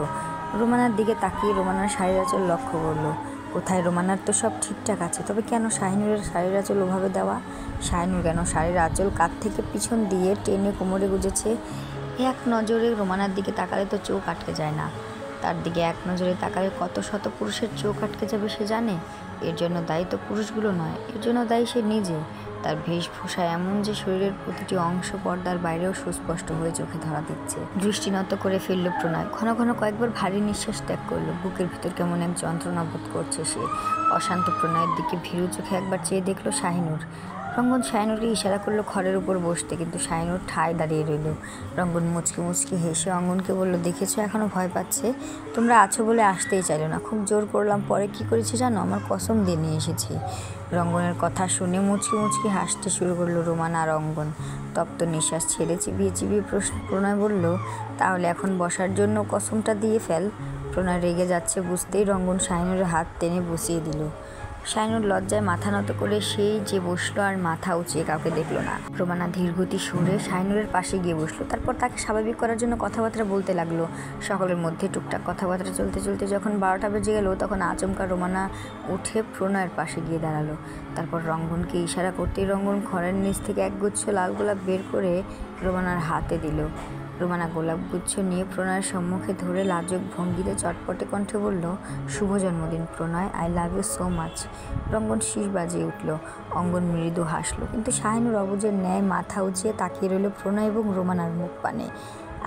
[SPEAKER 1] রোমানার দিকে তাকিয়ে রোমানার শাড়ির আঁচল লক্ষ্য করলো। কোথায়, রোমানার তো সব ঠিকঠাক আছে, তবে কেন শাহিনুরের শাড়ির আঁচল ওভাবে দেওয়া? শাহিনুর কেন শাড়ির আঁচল কাঁধ থেকে পিছন দিয়ে টেনে কোমরে গুজেছে? এক নজরে রোমানার দিকে তাকালে তো চোখ আটকে যায় না। তার দিকে এক নজরে তাকালে কত শত পুরুষের চোখ আটকে যাবে সে জানে। এর জন্য দায়ী তো পুরুষগুলো নয়, এর জন্য দায়ী সে নিজে। তার বেশভূষা এমন যে শরীরের প্রতিটি অংশ পর্দার বাইরেও সুস্পষ্ট হয়ে চোখে ধরা দিচ্ছে। দৃষ্টি নত করে ফেলল প্রণয়। ঘন ঘন কয়েকবার ভারী নিঃশ্বাস ত্যাগ করলো। বুকের ভিতর কেমন এক যন্ত্রণা বোধ করছে সে। অশান্ত প্রণয়ের দিকে ভীরু চোখে একবার চেয়ে দেখলো শাহিনুর। রঙ্গন শাহিনুরকে ইশারা করলো খড়ের উপর বসতে, কিন্তু শাহিনুর ঠায় দাঁড়িয়ে রইল। রঙ্গন মুচকি মুচকি হেসে অঙ্গনকে বলল, দেখেছো এখনও ভয় পাচ্ছে? তোমরা আছো বলে আসতেই চাইলো না, খুব জোর করলাম, পরে কি করেছি জানো? আমার কসম দিয়ে নিয়ে এসেছি। রঙ্গনের কথা শুনে মুচকি মুচকি হাসতে শুরু করলো রোমানা আর অঙ্গন। তপ্ত নিঃশ্বাস ছেড়ে চিবিয়ে চিবিয়ে প্রণয় বলল, তাহলে এখন বসার জন্য কসমটা দিয়ে ফেল। প্রণয় রেগে যাচ্ছে বুঝতেই রঙ্গন শাহিনুরের হাত টেনে বসিয়ে দিল। শাহিনুর লজ্জায় মাথা নত করে সেই যে বসলো, আর মাথা উঁচিয়ে কাউকে দেখলো না। রোমানা ধীরগতি সুরে শাহিনুরের পাশে গিয়ে বসলো। তারপর তাকে স্বাভাবিক করার জন্য কথাবার্তা বলতে লাগলো। সকলের মধ্যে টুকটাক কথাবার্তা চলতে চলতে যখন 12টা বেজে গেল, তখন আচমকা রোমানা উঠে প্রণয়ের পাশে গিয়ে দাঁড়ালো। তারপর রঙ্গনকে ইশারা করতেই রঙ্গন খড়ের নিচ থেকে একগুচ্ছ লাল গোলাপ বের করে রোমানার হাতে দিল। রোমানা গোলাপগুচ্ছ নিয়ে প্রণয়ের সম্মুখে ধরে লাজুক ভঙ্গিতে চটপটে কণ্ঠে বলল, শুভ জন্মদিন Pranay, I love you so much. Rangan শীষ বাজিয়ে উঠল। অঙ্গন মৃদু হাসলো, কিন্তু শাহিনুর অবুজের ন্যায় মাথা উঁচিয়ে তাকিয়ে রইল প্রণয় এবং রোমানার মুখ পানে।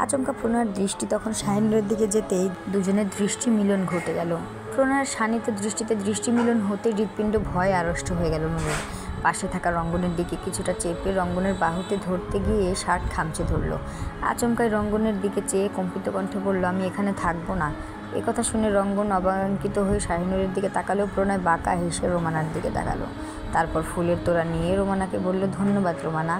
[SPEAKER 1] আচমকা প্রণয়ের দৃষ্টি তখন শাহিনুরের দিকে যেতেই দুজনের দৃষ্টি মিলন ঘটে গেল। প্রণয়ের শানিত দৃষ্টিতে দৃষ্টি মিলন হতে হৃৎপিণ্ড ভয়ে আড়ষ্ট হয়ে গেল নুরের। পাশে থাকা রঙ্গনের দিকে কিছুটা চেপে রঙ্গনের বাহুতে ধরতে গিয়ে শার্ট খামচে ধরল। আচমকায় রঙ্গনের দিকে চেয়ে কম্পিত কণ্ঠে বলল, আমি এখানে থাকবো না। একথা শুনে রঙ্গন অবাঙ্কিত হয়ে শাহিনুরের দিকে তাকালেও প্রণয় বাঁকা হেসে রোমানার দিকে তাকালো। তারপর ফুলের তোড়া নিয়ে রোমানাকে বলল, ধন্যবাদ রোমানা।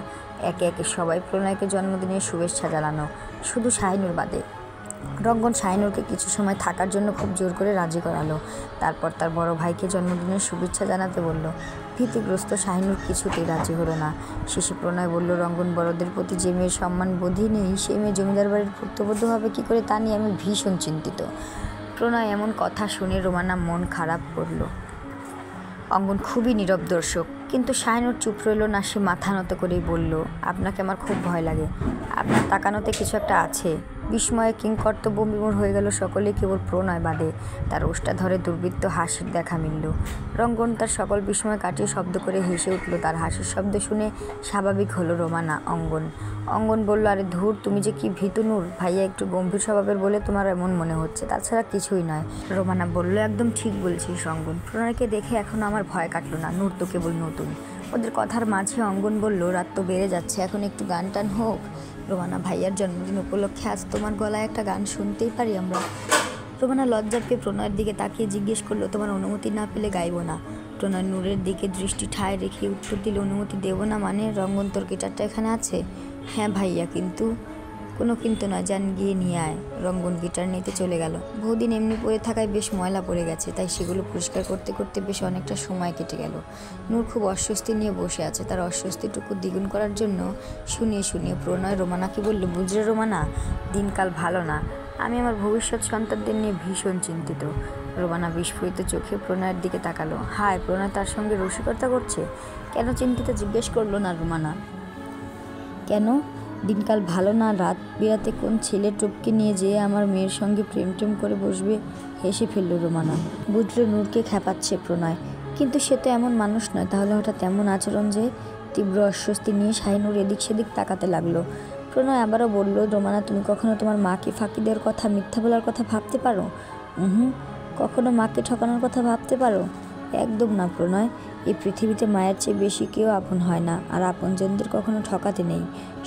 [SPEAKER 1] একে একে সবাই প্রণয়কে জন্মদিনের শুভেচ্ছা জানানো, শুধু শাহিনুর বাদে। রঙ্গন শাহিনুরকে কিছু সময় থাকার জন্য খুব জোর করে রাজি করালো। তারপর তার বড় ভাইকে জন্মদিনের শুভেচ্ছা জানাতে বলল। ভীতিগ্রস্ত শাহিনুর কিছুতেই রাজি হলো না। শেষে প্রণয় বলল, রঙ্গন বড়দের প্রতি যে মেয়ের সম্মান বোধই নেই, সেই মেয়ে জমিদার বাড়ির পুত্রবধূ হবে কী করে তা নিয়ে আমি ভীষণ চিন্তিত। প্রণয় এমন কথা শুনে রোমানা মন খারাপ করল। অঙ্গন খুবই নীরব দর্শক, কিন্তু শাহিনুর চুপ রইল না। সে মাথা নত করেই বলল, আপনাকে আমার খুব ভয় লাগে। আপনার তাকানোতে কিছু একটা আছে। বিস্ময়ে কিংকর্তব্য বিমূঢ় হয়ে গেল সকলে, কেবল প্রণয় বাদে। তার ওষ্ঠা ধরে দুর্বৃত্ত হাসির দেখা মিলল। রঙ্গন তার সকল বিস্ময় কাটিয়ে শব্দ করে হেসে উঠল। তার হাসির শব্দ শুনে স্বাভাবিক হলো রোমানা। অঙ্গন বলল, আরে ধুর, তুমি যে কি ভীতু নূর। ভাইয়া একটু গম্ভীর স্বভাবের বলে তোমার এমন মনে হচ্ছে, তাছাড়া কিছুই নয়। রোমানা বলল, একদম ঠিক বলছিস অঙ্গন। প্রণয়কে দেখে এখনো আমার ভয় কাটলো না। নূর তো কেবল নতুন। ওদের কথার মাঝে অঙ্গন বলল, রাত তো বেড়ে যাচ্ছে, এখন একটু গান টান হোক। রোমানা, ভাইয়ার জন্মদিন উপলক্ষে আজ তোমার গলায় একটা গান শুনতেই পারি আমরা? রোমানা লজ্জা পেয়ে প্রণয়ের দিকে তাকিয়ে জিজ্ঞেস করলো, তোমার অনুমতি না পেলে গাইবো না? প্রণয় নূরের দিকে দৃষ্টি ঠায় রেখে উত্তর দিল, অনুমতি দেবো না মানে? রঙ্গন, তোর গিটারটা এখানে আছে? হ্যাঁ ভাইয়া, কিন্তু কোনো কিন্তু নয়, যান গিয়ে নিয়ে আয়। রঙ্গন গিটার নিতে চলে গেল। বহুদিন এমনি পড়ে থাকায় বেশ ময়লা পড়ে গেছে, তাই সেগুলো পরিষ্কার করতে করতে বেশ অনেকটা সময় কেটে গেল। নূর খুব অস্বস্তি নিয়ে বসে আছে। তার অস্বস্তিটুকু দ্বিগুণ করার জন্য শুনিয়ে শুনিয়ে প্রণয় রোমানাকে বলল, বুঝলে রোমানা, দিনকাল ভালো না। আমি আমার ভবিষ্যৎ সন্তানদের নিয়ে ভীষণ চিন্তিত। রোমানা বিস্ফোরিত চোখে প্রণয়ের দিকে তাকালো। হায়, প্রণয় তার সঙ্গে রসিকতা করছে? কেন চিন্তিত জিজ্ঞেস করলো না রোমানা। কেন দিনকাল ভালো না? রাত বিরাতে কোন ছেলে টপকে নিয়ে যেয়ে আমার মেয়ের সঙ্গে প্রেম টেম করে বসবে? হেসে ফেলল রোমানা। বুঝলো নূরকে খেপাচ্ছে প্রণয়, কিন্তু সে তো এমন মানুষ নয়। তাহলে হঠাৎ এমন আচরণ যে? তীব্র অস্বস্তি নিয়ে শাহিনুর এদিক সেদিক তাকাতে লাগলো। প্রণয় আবারও বলল, রোমানা, তুমি কখনো তোমার মাকে ফাঁকি দেওয়ার কথা, মিথ্যা বলার কথা ভাবতে পারো? কখনো মাকে ঠকানোর কথা ভাবতে পারো? একদম না প্রণয়। এই পৃথিবীতে মায়ের চেয়ে বেশি কেউ আপন হয় না, আর আপনজনদের কখনো ঠকাতে নেই।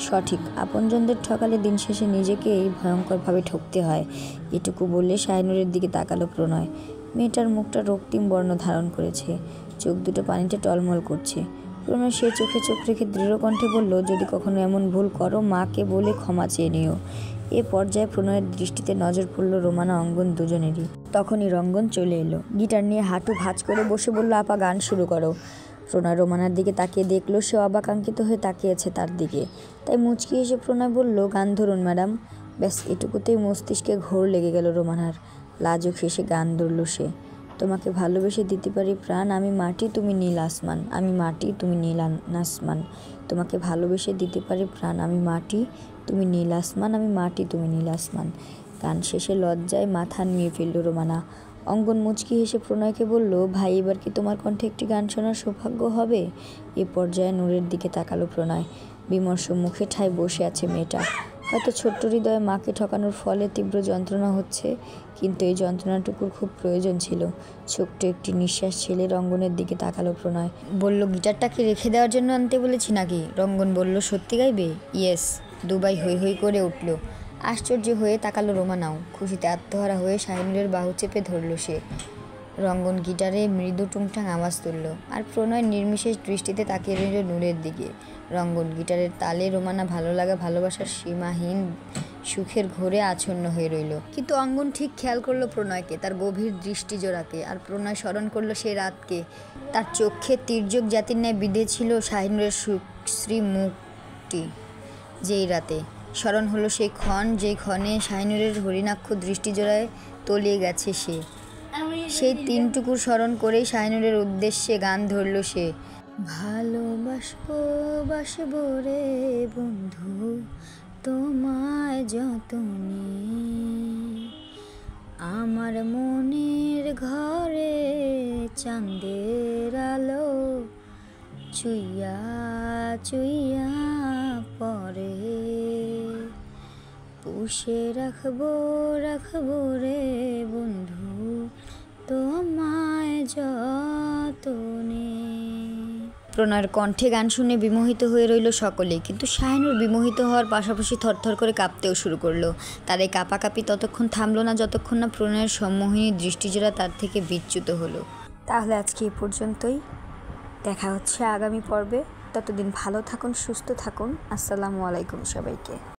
[SPEAKER 1] সঠিক, আপনজনদের ঠকালে দিন শেষে নিজেকেই ভয়ঙ্করভাবে ঠকতে হয়। এটুকু বললে শাহিনুরের দিকে তাকালো প্রণয়। মেয়েটার মুখটা রক্তিম বর্ণ ধারণ করেছে, চোখ দুটো পানিতে টলমল করছে। প্রণয় সে চোখে চোখ রেখে দৃঢ় কণ্ঠে বলল, যদি কখনো এমন ভুল করো, মাকে বলে ক্ষমা চেয়ে নিও। এ পর্যায়ে প্রণয়ের দৃষ্টিতে নজর পড়ল রোমানা অঙ্গন দুজনেরই। তখনই রঙ্গন চলে এলো। গিটার নিয়ে হাঁটু ভাঁজ করে বসে বলল, আপা গান শুরু করো। প্রণয় রোমানার দিকে তাকিয়ে দেখলো সে অবাকাঙ্ক্ষিত হয়ে তাকিয়েছে তার দিকে। তাই মুচকি এসে প্রণয় বলল, গান ধরুন ম্যাডাম। ব্যাস এটুকুতেই মস্তিষ্কে ঘোর লেগে গেল রোমানার। লাজুক হেসে গান ধরল সে। তোমাকে ভালোবেসে দিতে পারি প্রাণ, আমি মাটি তুমি নীল আসমান, আমি মাটি তুমি নীল আসমান। তোমাকে ভালোবেসে দিতে পারি প্রাণ, আমি মাটি তুমি নীল আসমান, আমি মাটি তুমি নীল আসমান। গান শেষে লজ্জায় মাথা নুয়ে ফেলল রোমানা। অঙ্গন মুচকি হেসে প্রণয়কে বলল, ভাই, এবার কি তোমার কণ্ঠে একটি গান শোনার সৌভাগ্য হবে? এ পর্যায়ে নূরের দিকে তাকালো প্রণয়। বিমর্ষ মুখে ঠায় বসে আছে মেয়েটা। হয়তো ছোট্ট হৃদয়ে মাকে ঠকানোর ফলে তীব্র যন্ত্রণা হচ্ছে, কিন্তু এই যন্ত্রণাটুকুর খুব প্রয়োজন ছিল। ছোট্ট একটি নিঃশ্বাস ছেলে রঙ্গনের দিকে তাকালো প্রণয়। বলল, গিটারটাকে রেখে দেওয়ার জন্য আনতে বলেছি নাকি? রঙ্গন বলল, সত্যি গাইবে? ইয়েস। দুবাই হৈ হৈ করে উঠল। আশ্চর্য হয়ে তাকালো রোমানাও। খুশিতে আত্মহারা হয়ে শাহিনুরের বাহু চেপে ধরল সে। রঙ্গন গিটারে মৃদু টুংটাং আওয়াজ তুলল, আর প্রণয় নির্বিশেষ দৃষ্টিতে তাকিয়ে রইল নূরের দিকে। রঙ্গন গিটারের তালে রোমানা ভালো লাগা, ভালোবাসার সীমাহীন সুখের ঘোরে আচ্ছন্ন হয়ে রইল। কিন্তু অঙ্গন ঠিক খেয়াল করলো প্রণয়কে, তার গভীর দৃষ্টি জোড়াকে। আর প্রণয় স্মরণ করলো সেই রাতকে। তার চোখে তির্যক জাতির ন্যায় বিঁধেছিল শাহিনুরের সুশ্রী মুখটি। যেই রাতে স্মরণ হলো সেই ক্ষণ, যেই ক্ষণে শাহিনুরের হরিণাক্ষ দৃষ্টিজোড়ায় তলিয়ে গেছে সে। সেই দিনটুকুর স্মরণ করেই শাহিনুরের উদ্দেশ্যে গান ধরল সে। ভালোবাসবো বাসবো রে বন্ধু, তোমায় যতনে, আমার মনের ঘরে চাঁদের আলো চুইয়া চুইয়া পরে, পুষে রাখবো রাখবো রে বন্ধু, তোমায় যতনে। প্রণয়ের কণ্ঠে গান শুনে বিমোহিত হয়ে রইল সকলে, কিন্তু শাহিনুর বিমোহিত হওয়ার পাশাপাশি থরথর করে কাঁপতেও শুরু করলো। তার এই কাঁপাকাঁপি ততক্ষণ থামলো না যতক্ষণ না প্রণয়ের সম্মোহিনী দৃষ্টিজোড়া তার থেকে বিচ্যুত হলো। তাহলে আজকে এ পর্যন্তই। দেখা হচ্ছে আগামী পর্বে। ততদিন ভালো থাকুন, সুস্থ থাকুন। আসসালামু আলাইকুম সবাইকে।